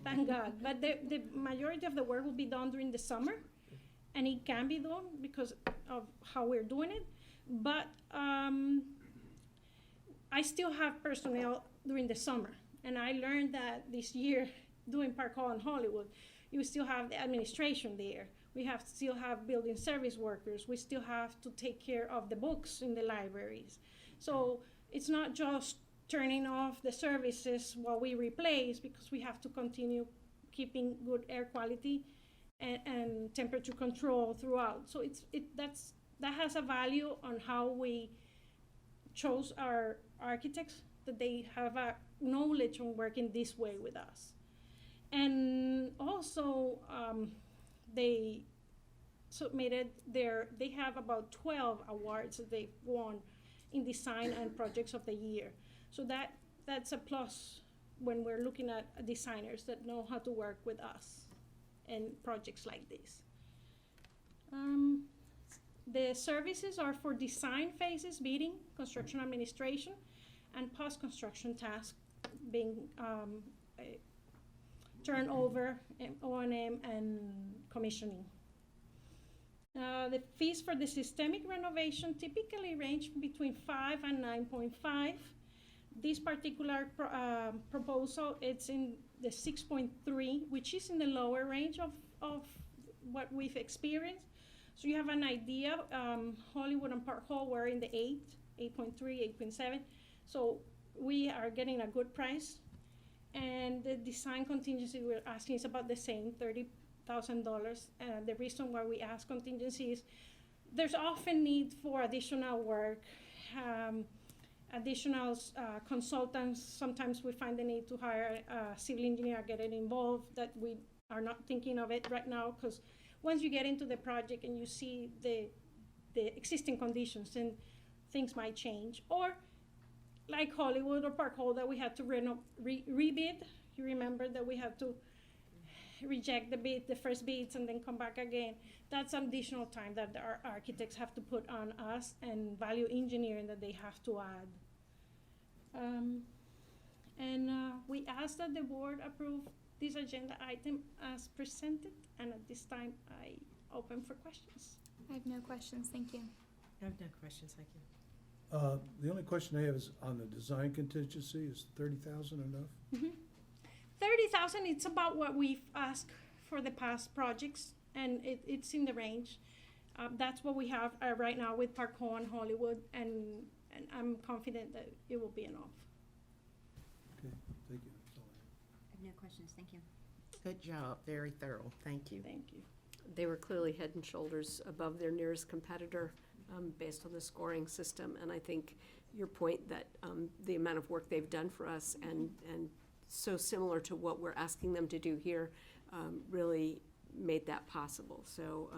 M: thank God. But the majority of the work will be done during the summer, and it can be done because of how we're doing it. But I still have personnel during the summer, and I learned that this year doing Park Hall and Hollywood, you still have the administration there. We still have building service workers. We still have to take care of the books in the libraries. So it's not just turning off the services while we replace, because we have to continue keeping good air quality and temperature control throughout. So that has a value on how we chose our architects, that they have a knowledge on working this way with us. And also, they submitted they have about 12 awards that they've won in design and projects of the year. So that's a plus when we're looking at designers that know how to work with us in projects like this. The services are for design phases, bidding, construction administration, and post-construction tasks being turnover, O&M, and commissioning. The fees for the systemic renovation typically range between 5 and 9.5. This particular proposal, it's in the 6.3, which is in the lower range of what we've experienced. So you have an idea, Hollywood and Park Hall were in the 8.3, 8.7. So we are getting a good price. And the design contingency we're asking is about the same, $30,000. The reason why we ask contingency is there's often need for additional work, additional consultants. Sometimes we find the need to hire a civil engineer, get it involved, that we are not thinking of it right now, because once you get into the project and you see the existing conditions, then things might change. Or like Hollywood or Park Hall that we had to rebid. You remember that we had to reject the first bids and then come back again. That's an additional time that our architects have to put on us, and value engineering that they have to add. We ask that the board approve this agenda item as presented, and at this time I open for questions.
D: I have no questions, thank you.
E: I have no questions, thank you.
F: The only question I have is on the design contingency, is 30,000 enough?
M: Mm-hmm. 30,000, it's about what we've asked for the past projects, and it's in the range. That's what we have right now with Park Hall and Hollywood, and I'm confident that it will be enough.
F: Okay, thank you. That's all I have.
A: I have no questions, thank you.
B: Good job, very thorough, thank you.
M: Thank you.
C: They were clearly head and shoulders above their nearest competitor based on the scoring system. And I think your point that the amount of work they've done for us and so similar to what we're asking them to do here really made that possible. So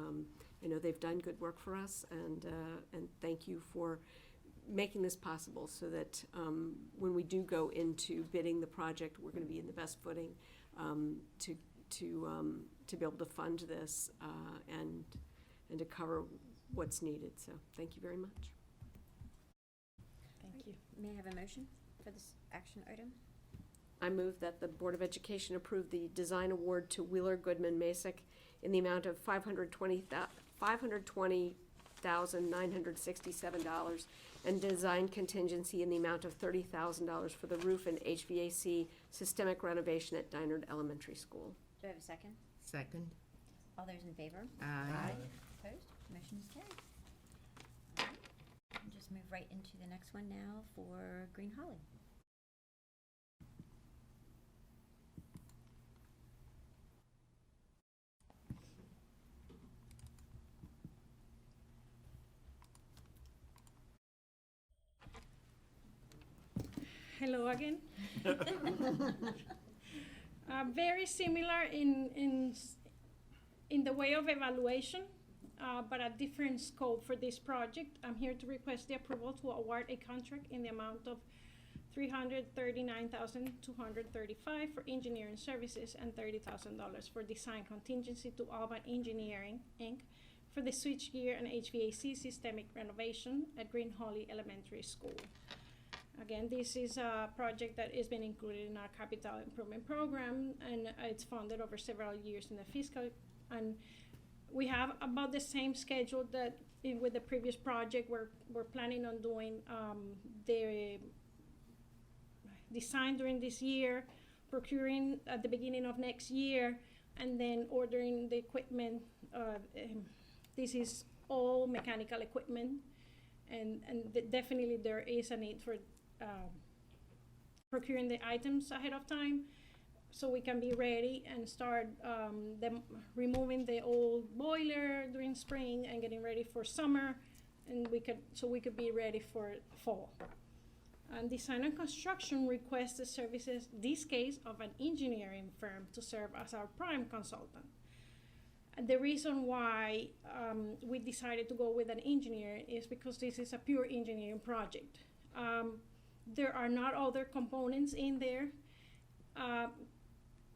C: I know they've done good work for us, and thank you for making this possible so that when we do go into bidding the project, we're going to be in the best footing to be able to fund this and to cover what's needed. So thank you very much.
M: Thank you.
A: May I have a motion for this action item?
C: I move that the Board of Education approve the design award to Wheeler Goodman Masick in the amount of $520,967 and design contingency in the amount of $30,000 for the roof and HVAC systemic renovation at Dinard Elementary School.
A: Do I have a second?
B: Second.
A: All those in favor?
B: Aye.
A: Opposed? Motion is carried. All right, we'll just move right into the next one now for Green Holly.
M: Hello again. Very similar in the way of evaluation, but a different scope for this project. I'm here to request the approval to award a contract in the amount of $339,235 for engineering services and $30,000 for design contingency to Alban Engineering, Inc. for the switchgear and HVAC systemic renovation at Green Holly Elementary School. Again, this is a project that has been included in our capital improvement program, and it's funded over several years in the fiscal. And we have about the same schedule that with the previous project. We're planning on doing the design during this year, procuring at the beginning of next year, and then ordering the equipment. This is all mechanical equipment, and definitely there is a need for procuring the items ahead of time so we can be ready and start removing the old boiler during spring and getting ready for summer, and we could be ready for fall. And design and construction requests the services, this case, of an engineering firm to serve as our prime consultant. And the reason why we decided to go with an engineer is because this is a pure engineering project. There are not other components in there.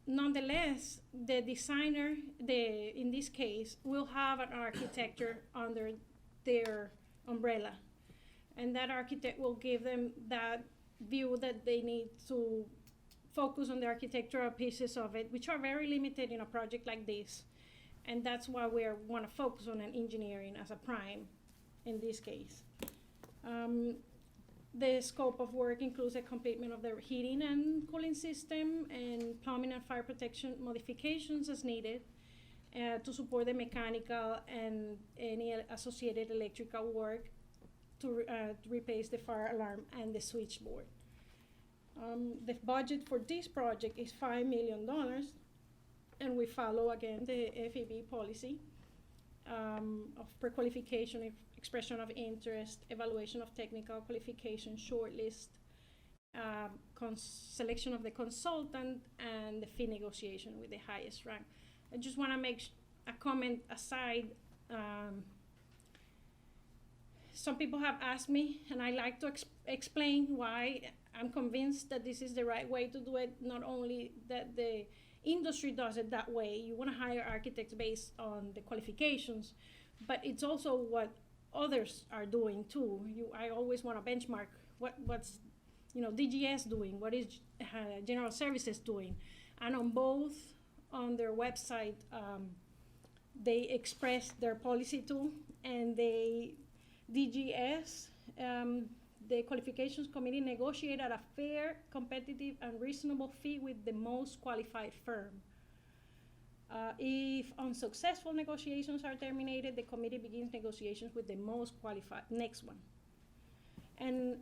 M: Nonetheless, the designer, in this case, will have an architecture under their umbrella. And that architect will give them that view that they need to focus on the architectural pieces of it, which are very limited in a project like this. And that's why we want to focus on an engineering as a prime in this case. The scope of work includes a completion of the heating and cooling system and plumbing and fire protection modifications as needed to support the mechanical and any associated electrical work to replace the fire alarm and the switchboard. The budget for this project is $5 million, and we follow again the FEB policy of pre-qualification, expression of interest, evaluation of technical qualification, shortlist, selection of the consultant, and the fee negotiation with the highest rank. I just want to make a comment aside. Some people have asked me, and I like to explain why I'm convinced that this is the right way to do it. Not only that the industry does it that way, you want to hire architects based on the qualifications, but it's also what others are doing too. I always want to benchmark what's DGS doing, what is General Services doing, and on both on their website they express their policy too, and DGS, the qualifications committee negotiate at a fair, competitive, and reasonable fee with the most qualified firm. If unsuccessful negotiations are terminated, the committee begins negotiations with the most qualified, next one. And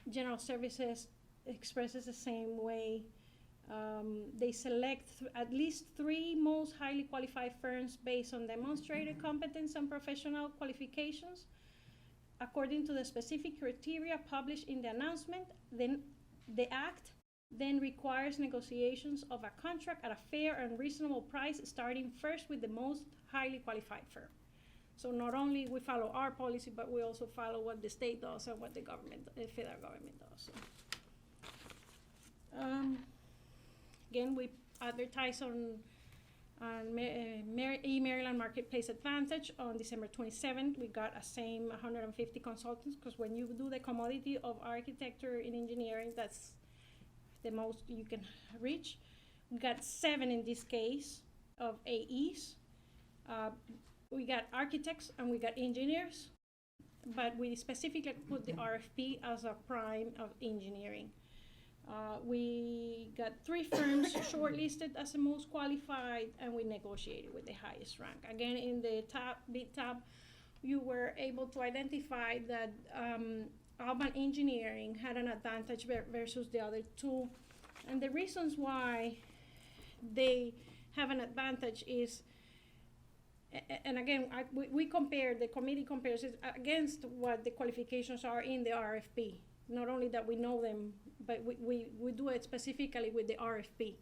M: General Services expresses the same way. They select at least 3 most highly qualified firms based on demonstrated competence and professional qualifications according to the specific criteria published in the announcement. Then the act then requires negotiations of a contract at a fair and reasonable price, starting first with the most highly qualified firm. So not only we follow our policy, but we also follow what the state does and what the federal government does. So, again, we advertise on eMaryland Marketplace Advantage on December 27th. We got a same 150 consultants, because when you do the commodity of architecture in engineering, that's the most you can reach. We got 7 in this case of AEs. We got architects and we got engineers, but we specifically put the RFP as a prime of engineering. We got 3 firms shortlisted as the most qualified, and we negotiated with the highest rank. Again, in the bid tab, you were able to identify that Auburn Engineering had an advantage versus the other 2. And the reasons why they have an advantage is, and again, we compare, the committee compares it against what the qualifications are in the RFP. Not only that we know them, but we do it specifically with the RFP.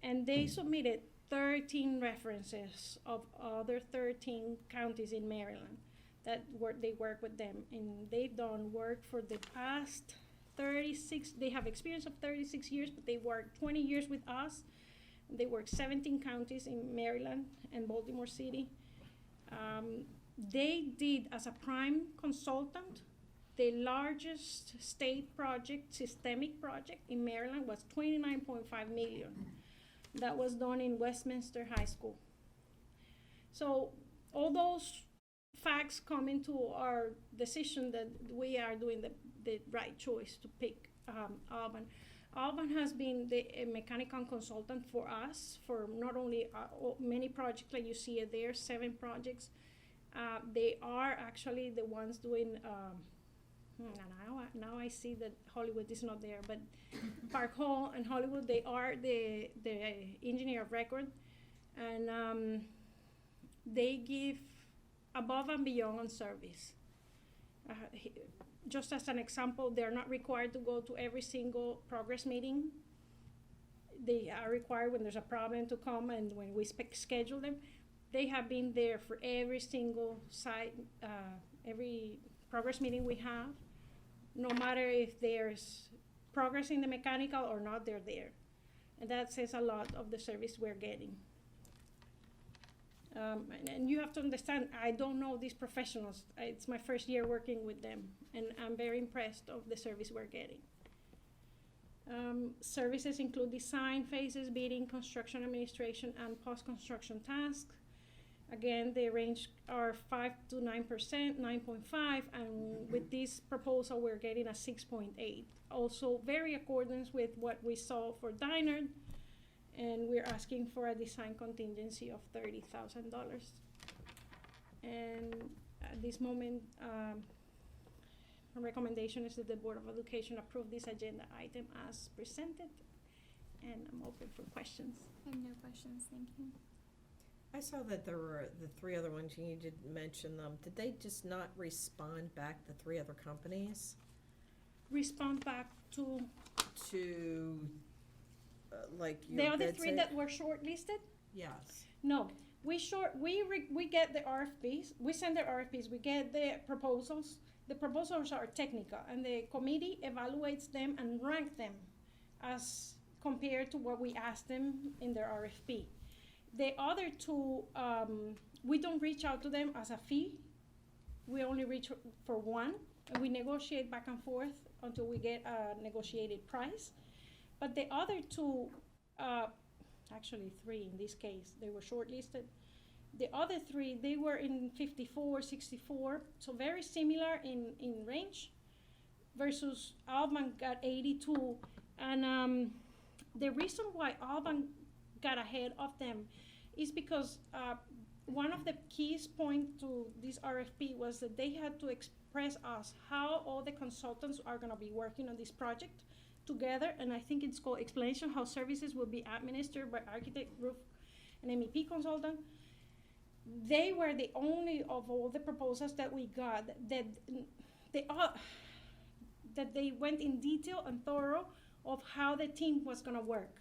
M: And they submitted 13 references of other 13 counties in Maryland that they work with them. And they've done work for the past 36, they have experience of 36 years, but they worked 20 years with us. They worked 17 counties in Maryland and Baltimore City. They did, as a prime consultant, the largest state project, systemic project in Maryland was $29.5 million. That was done in Westminster High School. So all those facts come into our decision that we are doing the right choice to pick Auburn. Auburn has been the mechanical consultant for us for not only many projects like you see it there, 7 projects. They are actually the ones doing, now I see that Hollywood is not there, but Park Hall and Hollywood, they are the engineer of record, and they give above and beyond on service. Just as an example, they're not required to go to every single progress meeting. They are required when there's a problem to come, and when we schedule them, they have been there for every single site, every progress meeting we have. No matter if there's progress in the mechanical or not, they're there. And that says a lot of the service we're getting. And you have to understand, I don't know these professionals. It's my first year working with them, and I'm very impressed of the service we're getting. Services include design phases, bidding, construction administration, and post-construction tasks. Again, the range are 5 to 9%, 9.5, and with this proposal, we're getting a 6.8. Also, very accordance with what we saw for Dinard, and we're asking for a design contingency of $30,000. And at this moment, my recommendation is that the Board of Education approve this agenda item as presented, and I'm open for questions.
D: I have no questions, thank you.
E: I saw that there were the 3 other ones, you did mention them. Did they just not respond back, the 3 other companies?
M: Respond back to
E: like
M: the
E: your
M: other
E: bids
M: 3
E: it?
M: that were shortlisted?
E: Yes.
M: No, we get the RFPs, we send the RFPs, we get the proposals. The proposals are technical, and the committee evaluates them and rank them as compared to what we asked them in their RFP. The other 2, we don't reach out to them as a fee. We only reach for one, and we negotiate back and forth until we get a negotiated price. But the other 2, actually 3 in this case, they were shortlisted. The other 3, they were in 54, 64, so very similar in range, versus Alban got 82. And the reason why Alban got ahead of them is because one of the keys point to this RFP was that they had to express us how all the consultants are going to be working on this project together, and I think it's called explanation how services will be administered by architect, roof, and MEP consultant. They were the only of all the proposals that we got that they went in detail and thorough of how the team was going to work.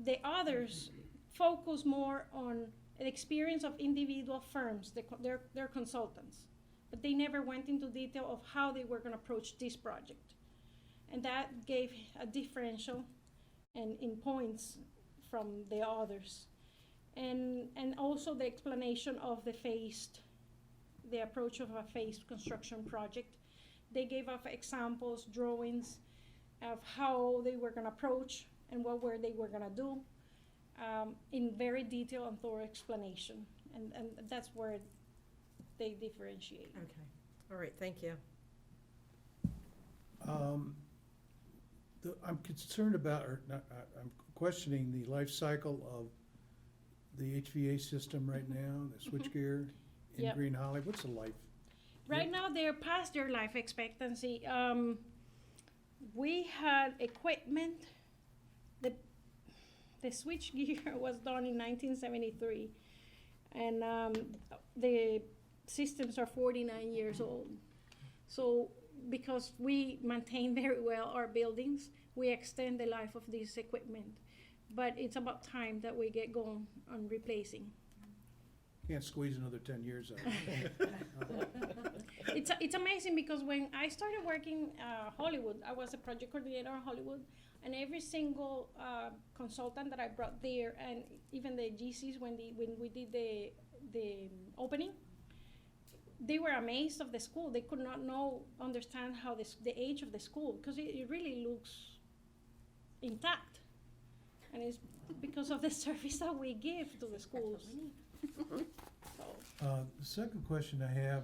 M: The others focus more on the experience of individual firms, their consultants, but they never went into detail of how they were going to approach this project. And that gave a differential and in points from the others. And also the explanation of the approach of a phased construction project. They gave us examples, drawings of how they were going to approach and what they were going to do in very detailed and thorough explanation. And that's where they differentiate.
E: Okay, all right, thank you.
F: I'm concerned about, or not, I'm questioning the life cycle of the HVA system right now, the switchgear in
M: Yep.
F: Green Holly. What's the life?
M: Right now, they're past their life expectancy. We had equipment, the switchgear was done in 1973, and the systems are 49 years old. So because we maintain very well our buildings, we extend the life of this equipment. But it's about time that we get going on replacing.
F: Can't squeeze another 10 years out of it.
M: It's amazing because when I started working Hollywood, I was a project coordinator in Hollywood, and every single consultant that I brought there, and even the GCs when we did the opening, they were amazed of the school. They could not understand how the age of the school, because it really looks intact, and it's because of the service that we give to the schools. So.
F: The second question I have,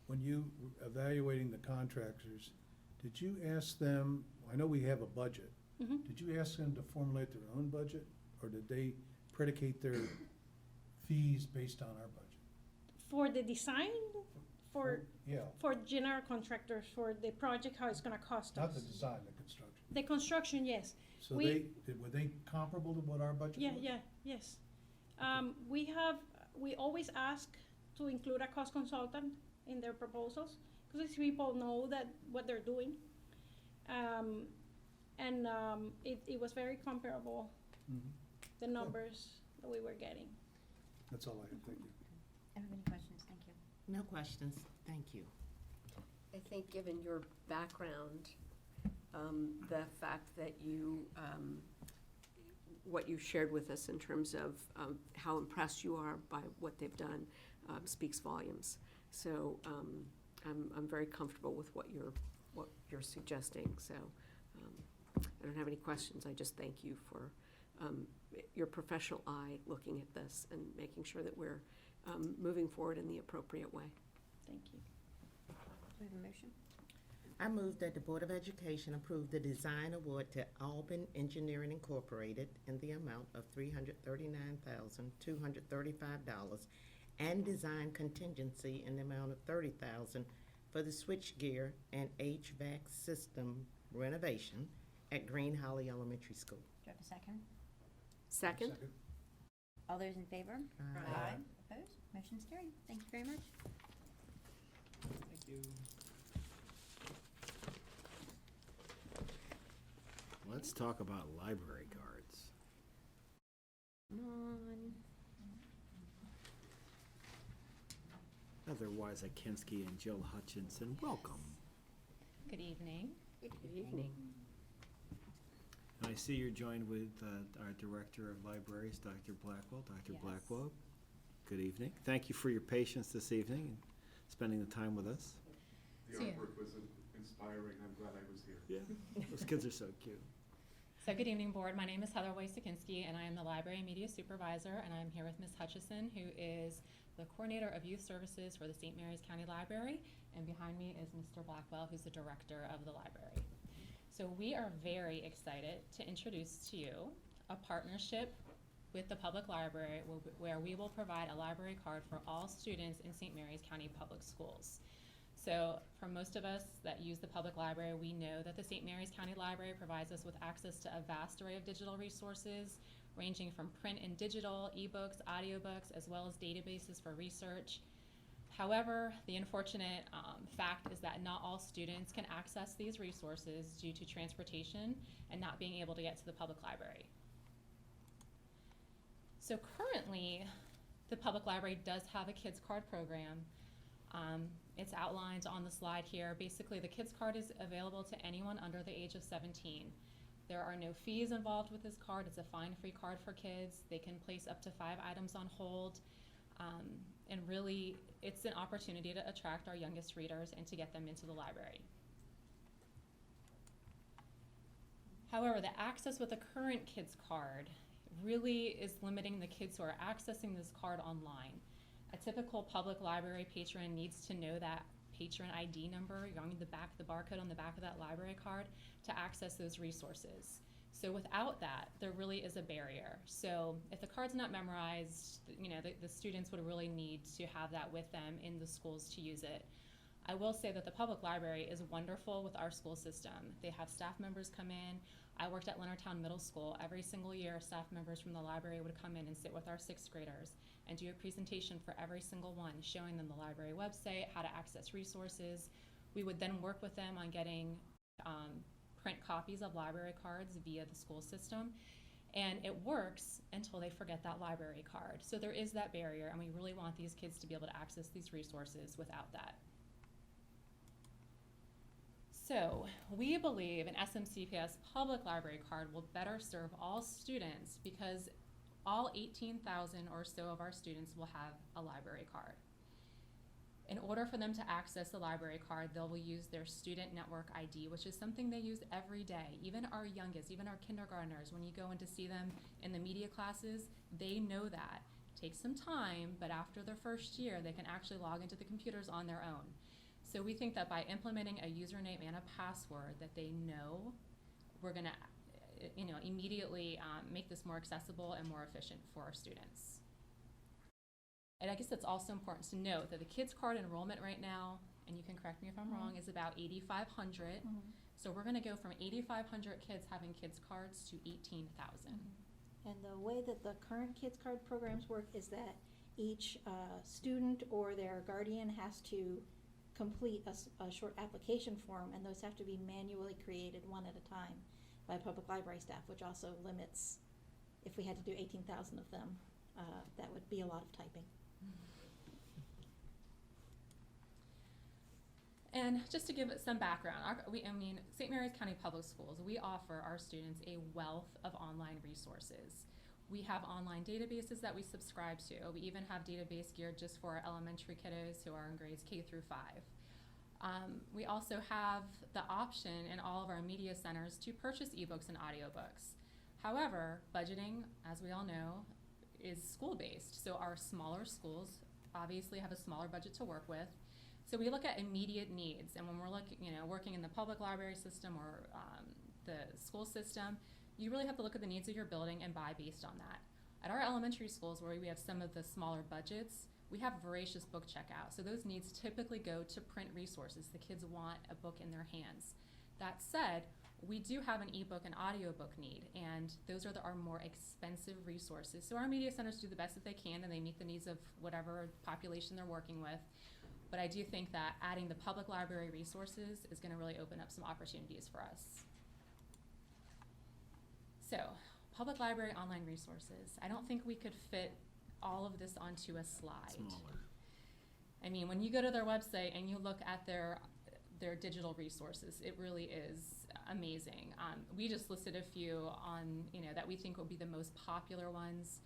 F: when you were evaluating the contractors, did you ask them, I know we have a budget,
M: Mhm.
F: did you ask them to formulate their own budget, or did they predicate their fees based on our budget?
M: For the design,
F: Yeah,
M: for general contractors, for the project, how it's gonna cost us.
F: not the design, the construction.
M: The construction, yes.
F: So
M: We-
F: were they comparable to what our budget was?
M: Yes. We always ask to include a cost consultant in their proposals, because these people know that what they're doing. It was very comparable, the numbers that we were getting.
F: That's all I have, thank you.
A: Any questions? Thank you.
B: No questions, thank you.
C: I think given your background, the fact that you, what you shared with us in terms of how impressed you are by what they've done speaks volumes. So I'm very comfortable with what you're suggesting. So I don't have any questions. I just thank you for your professional eye looking at this and making sure that we're moving forward in the appropriate way.
M: Thank you.
A: Do we have a motion?
B: I move that the Board of Education approve the design award to Auburn Engineering Incorporated in the amount of $339,235 and design contingency in the amount of $30,000 for the switchgear and HVAC system renovation at Green Holly Elementary School.
A: Do I have a second?
C: Second?
A: All those in favor?
B: Aye.
A: Opposed? Motion's carried. Thank you very much.
G: Thank you. Let's talk about library cards.
A: Come on.
G: Heather Wiesakinski and Jill Hutchinson, welcome.
N: Good evening.
C: Good evening.
G: And I see you're joined with our Director of Libraries, Dr. Blackwell. Dr.
N: Yes.
G: Blackwell, good evening. Thank you for your patience this evening and spending the time with us.
N: The artwork
O: was inspiring. I'm glad I was here.
G: Yeah, those kids are so cute.
N: So good evening, board. My name is Heather Wiesakinski, and I am the Library Media Supervisor, and I'm here with Ms. Hutchison, who is the Coordinator of Youth Services for the St. Mary's County Library, and behind me is Mr. Blackwell, who's the Director of the Library. So we are very excited to introduce to you a partnership with the Public Library where we will provide a library card for all students in St. Mary's County Public Schools. So for most of us that use the public library, we know that the St. Mary's County Library provides us with access to a vast array of digital resources, ranging from print and digital, ebooks, audiobooks, as well as databases for research. However, the unfortunate fact is that not all students can access these resources due to transportation and not being able to get to the public library. So currently, the public library does have a kids card program. It's outlined on the slide here. Basically, the kids card is available to anyone under the age of 17. There are no fees involved with this card. It's a fine-free card for kids. They can place up to 5 items on hold. And really, it's an opportunity to attract our youngest readers and to get them into the library. However, the access with the current kids card really is limiting the kids who are accessing this card online. A typical public library patron needs to know that patron ID number on the back, the barcode on the back of that library card to access those resources. So without that, there really is a barrier. So if the card's not memorized, the students would really need to have that with them in the schools to use it. I will say that the public library is wonderful with our school system. They have staff members come in. I worked at Leonardtown Middle School. Every single year, staff members from the library would come in and sit with our 6th graders and do a presentation for every single one, showing them the library website, how to access resources. We would then work with them on getting print copies of library cards via the school system. And it works until they forget that library card. So there is that barrier, and we really want these kids to be able to access these resources without that. So we believe an SMCPS public library card will better serve all students because all 18,000 or so of our students will have a library card. In order for them to access the library card, they will use their student network ID, which is something they use every day. Even our youngest, even our kindergartners, when you go in to see them in the media classes, they know that. It takes some time, but after their first year, they can actually log into the computers on their own. So we think that by implementing a username and a password that they know, we're gonna immediately make this more accessible and more efficient for our students. And I guess it's also important to note that the kids card enrollment right now, and you can correct me if I'm wrong, is about 8,500. So we're gonna go from 8,500 kids having kids cards to 18,000.
P: And the way that the current kids card programs work is that each student or their guardian has to complete a short application form, and those have to be manually created one at a time by public library staff, which also limits, if we had to do 18,000 of them, that would be a lot of typing.
N: And just to give it some background, St. Mary's County Public Schools, we offer our students a wealth of online resources. We have online databases that we subscribe to. We even have database geared just for our elementary kiddos who are in grades K through 5. We also have the option in all of our media centers to purchase ebooks and audiobooks. However, budgeting, as we all know, is school-based. So our smaller schools obviously have a smaller budget to work with. So we look at immediate needs, and when we're working in the public library system or the school system, you really have to look at the needs of your building and buy based on that. At our elementary schools, where we have some of the smaller budgets, we have voracious book checkout. So those needs typically go to print resources. The kids want a book in their hands. That said, we do have an ebook and audiobook need, and those are our more expensive resources. So our media centers do the best that they can, and they meet the needs of whatever population they're working with. But I do think that adding the public library resources is going to really open up some opportunities for us. So, public library online resources. I don't think we could fit all of this onto a slide.
G: Smaller.
N: I mean, when you go to their website and you look at their digital resources, it really is amazing. We just listed a few on, that we think will be the most popular ones.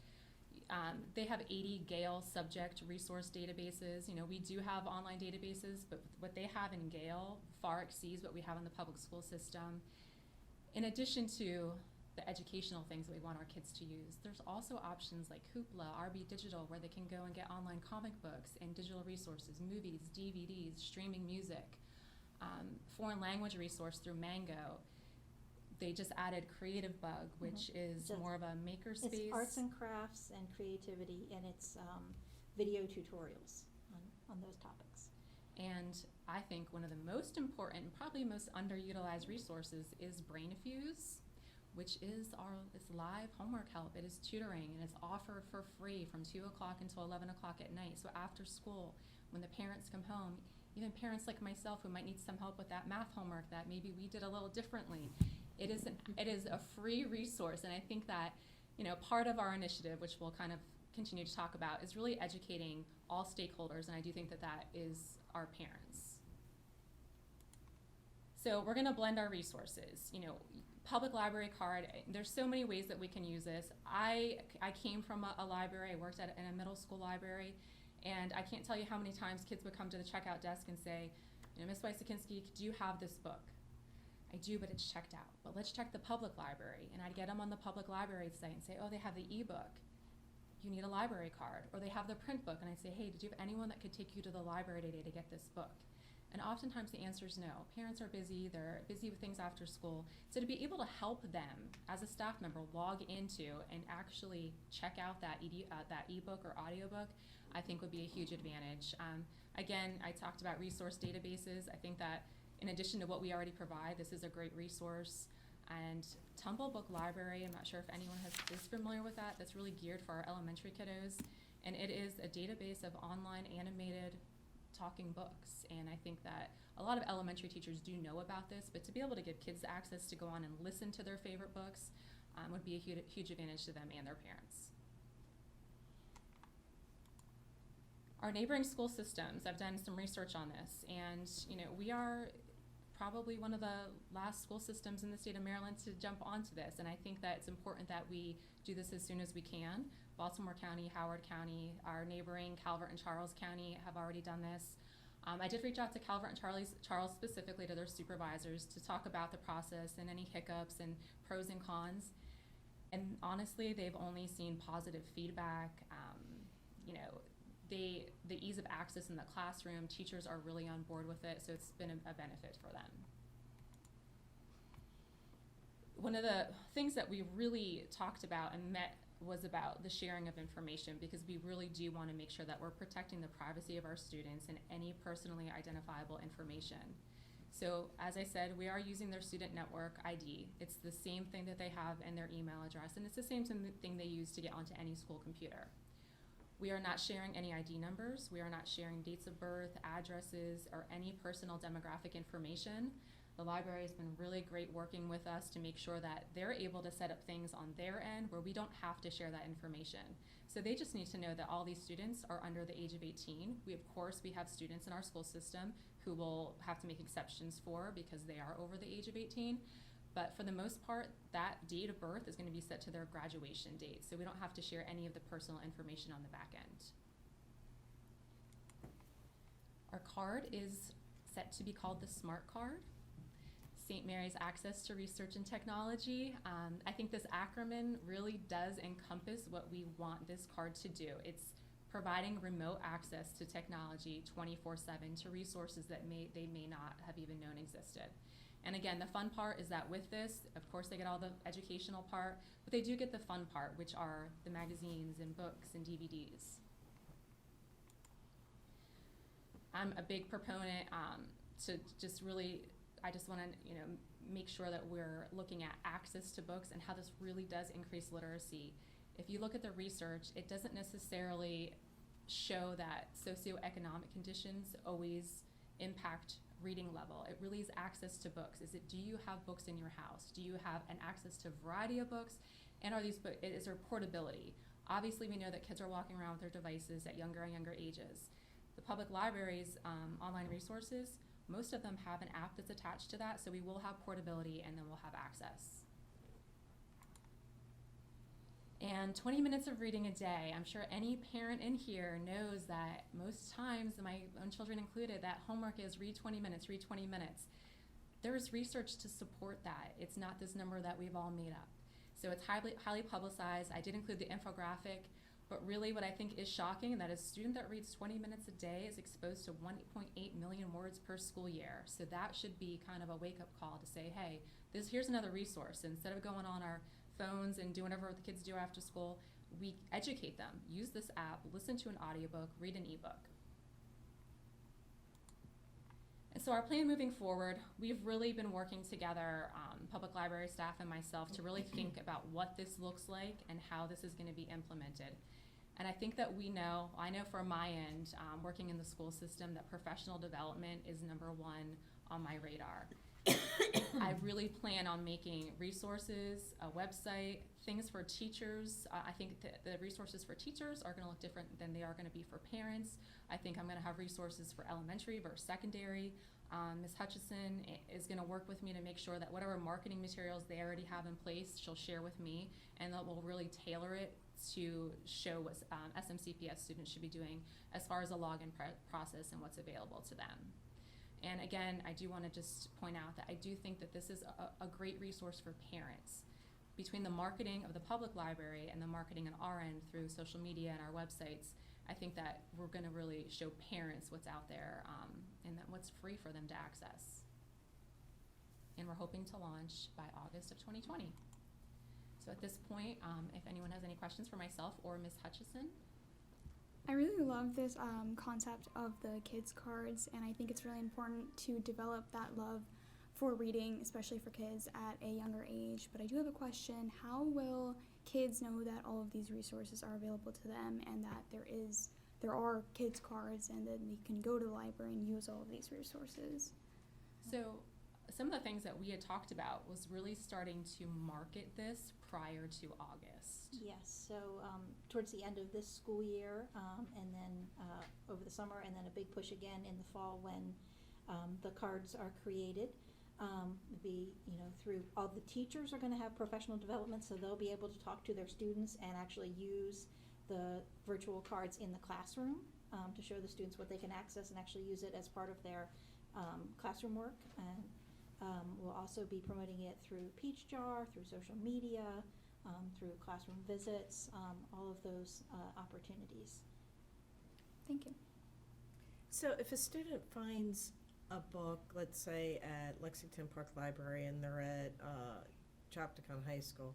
N: They have 80 Gale subject resource databases. We do have online databases, but what they have in Gale far exceeds what we have in the public school system. In addition to the educational things that we want our kids to use, there's also options like Hoopla, RB Digital, where they can go and get online comic books and digital resources, movies, DVDs, streaming music, foreign language resource through Mango. They just added Creative Bug, which is more of a maker space.
P: It's arts and crafts and creativity, and it's video tutorials on those topics.
N: And I think one of the most important, probably most underutilized resources is BrainFuse, which is it's live homework help. It is tutoring, and it's offered for free from 2 o'clock until 11 o'clock at night. So after school, when the parents come home, even parents like myself who might need some help with that math homework that maybe we did a little differently, it is a free resource. And I think that, part of our initiative, which we'll kind of continue to talk about, is really educating all stakeholders, and I do think that is our parents. So we're gonna blend our resources. Public library card, there's so many ways that we can use this. I came from a library, I worked in a middle school library, and I can't tell you how many times kids would come to the checkout desk and say, Ms. Wysokinski, do you have this book? I do, but it's checked out. But let's check the public library. And I'd get them on the public library site and say, oh, they have the ebook. You need a library card. Or they have the print book. And I'd say, hey, did you have anyone that could take you to the library today to get this book? And oftentimes the answer is no. Parents are busy. They're busy with things after school. So to be able to help them as a staff member log into and actually check out that ebook or audiobook, I think would be a huge advantage. Again, I talked about resource databases. I think that in addition to what we already provide, this is a great resource. And Tumble Book Library, I'm not sure if anyone is familiar with that. That's really geared for our elementary kiddos. And it is a database of online animated talking books. And I think that a lot of elementary teachers do know about this, but to be able to give kids access to go on and listen to their favorite books would be a huge advantage to them and their parents. Our neighboring school systems, I've done some research on this, and we are probably one of the last school systems in the state of Maryland to jump onto this, and I think that it's important that we do this as soon as we can. Baltimore County, Howard County, our neighboring Calvert and Charles County have already done this. I did reach out to Calvert and Charles specifically, to their supervisors, to talk about the process and any hiccups and pros and cons. And honestly, they've only seen positive feedback. The ease of access in the classroom, teachers are really on board with it, so it's been a benefit for them. One of the things that we really talked about and met was about the sharing of information, because we really do want to make sure that we're protecting the privacy of our students and any personally identifiable information. So as I said, we are using their student network ID. It's the same thing that they have in their email address, and it's the same thing they use to get onto any school computer. We are not sharing any ID numbers. We are not sharing dates of birth, addresses, or any personal demographic information. The library has been really great working with us to make sure that they're able to set up things on their end where we don't have to share that information. So they just need to know that all these students are under the age of 18. We have students in our school system who will have to make exceptions for because they are over the age of 18. But for the most part, that date of birth is going to be set to their graduation date. So we don't have to share any of the personal information on the back end. Our card is set to be called the SMART card. St. Mary's Access to Research and Technology. I think this acronym really does encompass what we want this card to do. It's providing remote access to technology 24/7 to resources that they may not have even known existed. And again, the fun part is that with this, of course they get all the educational part, but they do get the fun part, which are the magazines and books and DVDs. I'm a big proponent to just really, I just want to, make sure that we're looking at access to books and how this really does increase literacy. If you look at the research, it doesn't necessarily show that socioeconomic conditions always impact reading level. It really is access to books. Do you have books in your house? Do you have an access to a variety of books? And are these books, is there portability? Obviously, we know that kids are walking around with their devices at younger and younger ages. The public library's online resources, most of them have an app that's attached to that, so we will have portability and then we'll have access. And 20 minutes of reading a day. I'm sure any parent in here knows that most times, my own children included, that homework is read 20 minutes, read 20 minutes. There's research to support that. It's not this number that we've all made up. So it's highly publicized. I did include the infographic, but really what I think is shocking, that a student that reads 20 minutes a day is exposed to 1.8 million words per school year. So that should be kind of a wake-up call to say, hey, here's another resource. Instead of going on our phones and do whatever the kids do after school, we educate them. Use this app, listen to an audiobook, read an ebook. And so our plan moving forward, we've really been working together, public library staff and myself, to really think about what this looks like and how this is going to be implemented. And I think that I know from my end, working in the school system, that professional development is number one on my radar. I really plan on making resources, a website, things for teachers. I think the resources for teachers are going to look different than they are going to be for parents. I think I'm going to have resources for elementary versus secondary. Ms. Hutchison is going to work with me to make sure that whatever marketing materials they already have in place, she'll share with me, and that we'll really tailor it to show what SMCPS students should be doing as far as a login process and what's available to them. And again, I do want to just point out that I do think that this is a great resource for parents. Between the marketing of the public library and the marketing on our end through social media and our websites, I think that we're going to really show parents what's out there and that what's free for them to access. And we're hoping to launch by August of 2020. So at this point, if anyone has any questions for myself or Ms. Hutchison.
D: I really love this concept of the kids cards, and I think it's really important to develop that love for reading, especially for kids at a younger age. But I do have a question. How will kids know that all of these resources are available to them and that there are kids cards and that they can go to the library and use all of these resources?
N: So some of the things that we had talked about was really starting to market this prior to August.
P: Yes, so towards the end of this school year, and then over the summer, and then a big push again in the fall when the cards are created. Through all the teachers are going to have professional development, so they'll be able to talk to their students and actually use the virtual cards in the classroom to show the students what they can access and actually use it as part of their classroom work. And we'll also be promoting it through Peach Jar, through social media, through classroom visits, all of those opportunities.
D: Thank you.
E: So if a student finds a book, let's say at Lexington Park Library and they're at Chapticon High School,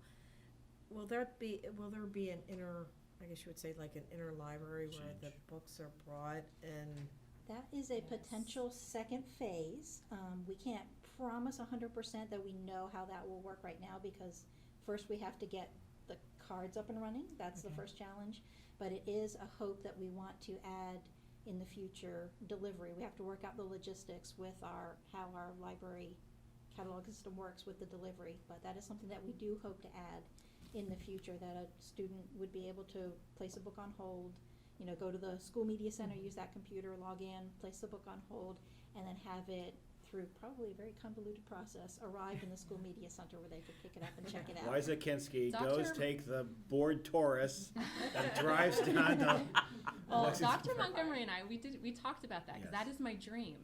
E: will there be an I guess you would say like an interlibrary where the books are brought in?
P: That is a potential second phase. We can't promise 100% that we know how that will work right now, because first we have to get the cards up and running. That's the first challenge. but it is a hope that we want to add in the future delivery. We have to work out the logistics with how our library catalog system works with the delivery, but that is something that we do hope to add in the future, that a student would be able to place a book on hold, go to the school media center, use that computer, log in, place the book on hold, and then have it, through probably a very convoluted process, arrive in the school media center where they could pick it up and check it out.
G: Liza Kinsky
N: Dr.
G: goes take the board Taurus and drives down to
N: Well,
G: Lexington
N: Dr.
G: Park.
N: Montgomery and we talked about that, because
G: Yes.
N: that is my dream.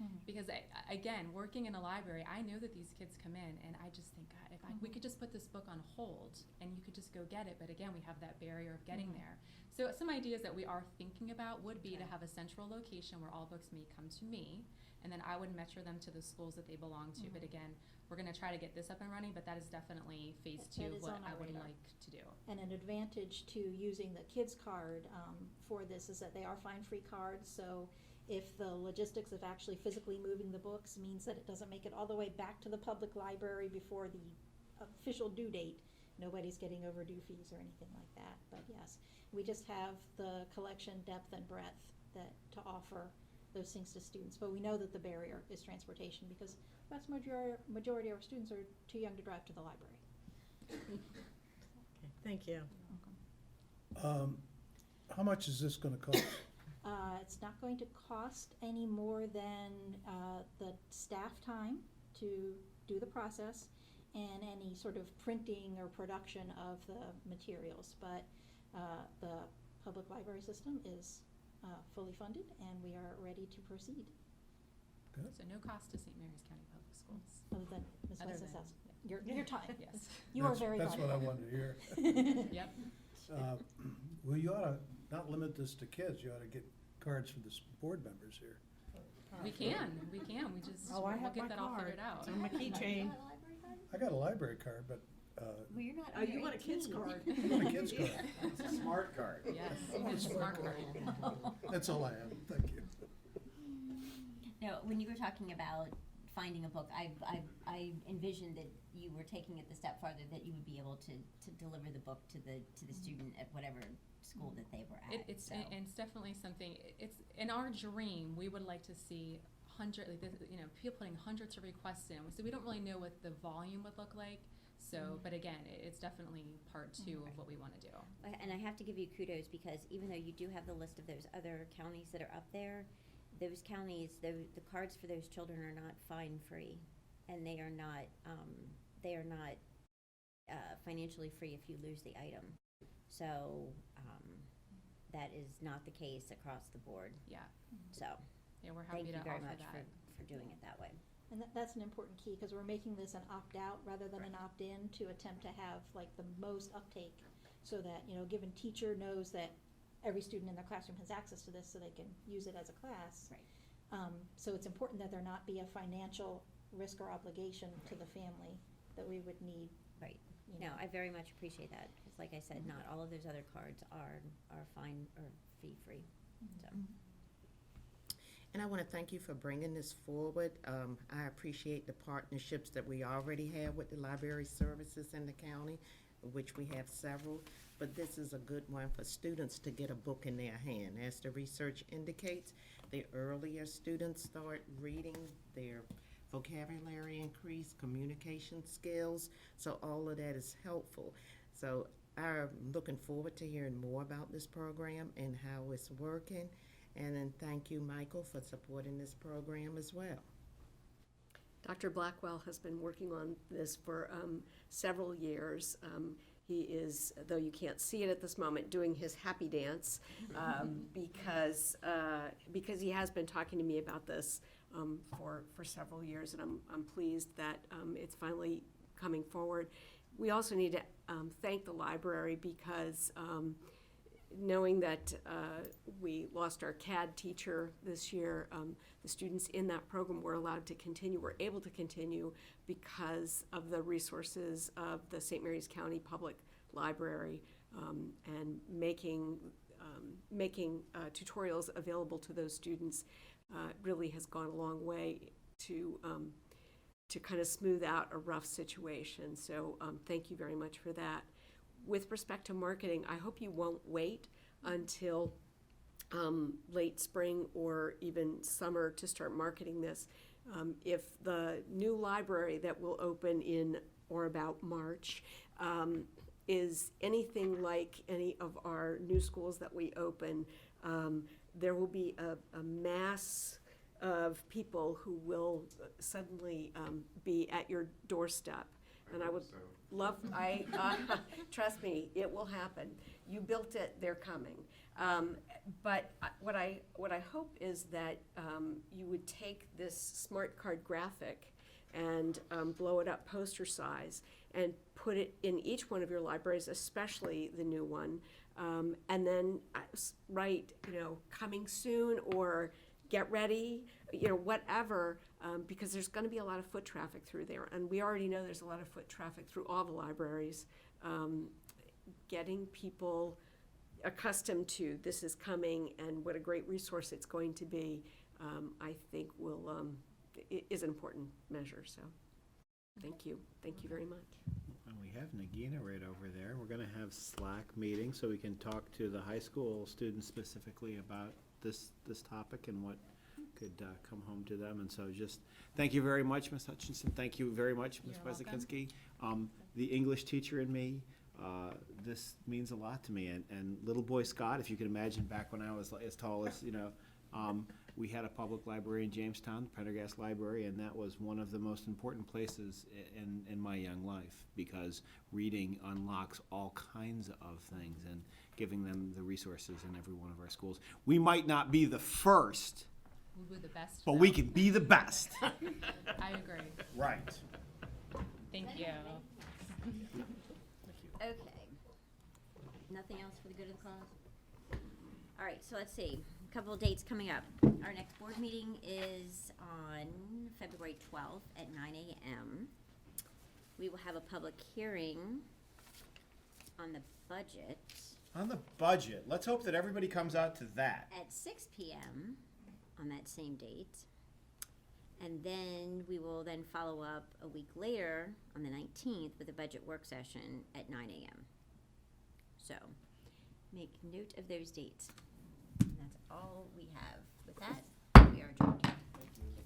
P: Mhm.
N: Because again, working in a library, I know that these kids come in, and I just think, God, if we could just put this book on hold, and you could just go get it, but again, we have that barrier of getting there. So some ideas that we are thinking about would be to have a central location where all books may come to me, and then I would metro them to the schools that they belong to. But again, we're gonna try to get this up and running, but that is definitely phase two
P: That
N: of
P: is
N: what
P: on
N: I
P: our
N: would
P: radar.
N: like to do.
P: And an advantage to using the kids card for this is that they are fine-free cards, so if the logistics of actually physically moving the books means that it doesn't make it all the way back to the public library before the official due date, nobody's getting overdue fees or anything like that. But yes, we just have the collection depth and breadth to offer those things to students. But we know that the barrier is transportation, because the vast majority of our students are too young to drive to the library.
E: Thank you.
F: How much is this gonna cost?
P: It's not going to cost any more than the staff time to do the process and any sort of printing or production of the materials. But the public library system is fully funded, and we are ready to proceed.
N: So no cost to St. Mary's County Public Schools.
P: Other than Ms.
N: Other
P: Weston's
N: than-
P: house. Your time.
N: Yes.
P: You are very
F: That's what I
P: valuable.
F: wanted to hear.
N: Yep.
F: Well, you ought to not limit this to kids, you ought to get cards for the board members here.
N: We can. We just,
E: Oh, I
N: we'll
E: have
N: get
E: my
N: that all
E: card.
N: figured out.
E: It's on my keychain.
F: I got a library card, but,
A: Well, you're not
E: Oh, you want a kid's card?
F: I want a kid's card.
G: It's a smart card.
N: Yes, you need a smart card.
F: That's all I have, thank you.
A: No, when you were talking about finding a book, I envisioned that you were taking it the step farther, that you would be able to deliver the book to the student at whatever school that they were at.
N: It's
A: so.
N: and it's definitely something. It's in our dream. We would like to see people putting hundreds of requests in. So we don't really know what the volume would look like. So, but again, it's definitely part two of what we want to do.
A: And I have to give you kudos, because even though you do have the list of those other counties that are up there, those counties, the cards for those children are not fine free, and they are not financially free if you lose the item. So that is not the case across the board.
N: Yeah.
A: So
N: Yeah, we're happy
A: thank
N: to
A: you very
N: offer
A: much
N: that.
A: for doing it that way.
P: And that's an important key, because we're making this an opt-out rather than an opt-in, to attempt to have like the most uptake, so that, given teacher knows that every student in their classroom has access to this, so they can use it as a class.
A: Right.
P: So it's important that there not be a financial risk or obligation to the family that we would need.
A: Right.
P: you
A: No,
P: know.
A: I very much appreciate that, because like I said, not all of those other cards are fine or fee free. So.
B: And I want to thank you for bringing this forward. I appreciate the partnerships that we already have with the library services in the county, which we have several. But this is a good one for students to get a book in their hand. As the research indicates, the earlier students start reading, their vocabulary increase, communication skills. So all of that is helpful. So I'm looking forward to hearing more about this program and how it's working. And then thank you, Michael, for supporting this program as well.
C: Dr. Blackwell has been working on this for several years. He is, though you can't see it at this moment, doing his happy dance because he has been talking to me about this for several years, and I'm pleased that it's finally coming forward. We also need to thank the library, because knowing that we lost our CAD teacher this year, the students in that program were able to continue because of the resources of the St. Mary's County Public Library, and making tutorials available to those students really has gone a long way to kind of smooth out a rough situation. So thank you very much for that. With respect to marketing, I hope you won't wait until late spring or even summer to start marketing this. If the new library that will open in or about March is anything like any of our new schools that we open, there will be a mass of people who will suddenly be at your doorstep. And I would love, trust me, it will happen. You built it, they're coming. But what I hope is that you would take this smart card graphic and blow it up poster size and put it in each one of your libraries, especially the new one, and then write, coming soon or get ready, whatever, because there's going to be a lot of foot traffic through there, and we already know there's a lot of foot traffic through all the libraries. Getting people accustomed to this is coming and what a great resource it's going to be, I think is an important measure. So, thank you very much.
G: And we have Nagina right over there. We're going to have Slack meeting so we can talk to the high school students specifically about this topic and what could come home to them. And so just thank you very much, Ms. Hutchinson. Thank you very much, Ms. Wezekinski. The English teacher in me, this means a lot to me. And little boy Scott, if you can imagine, back when I was as tall as, we had a public library in Jamestown, the Prendergast Library, and that was one of the most important places in my young life, because reading unlocks all kinds of things and giving them the resources in every one of our schools. We might not be the first,
N: We'll be the best.
G: but we can be the best.
N: I agree.
G: Right.
N: Thank you.
A: Okay. Nothing else for the good of the cause? All right, so let's see. A couple of dates coming up. Our next board meeting is on February 12th at 9 a.m. We will have a public hearing on the budget
G: On the budget, let's hope that everybody comes out to that.
A: at 6 p.m. on that same date. And then we will then follow up a week later on the 19th with a budget work session at 9 a.m. So make note of those dates. And that's all we have. With that, we are adjourned.
G: Thank you.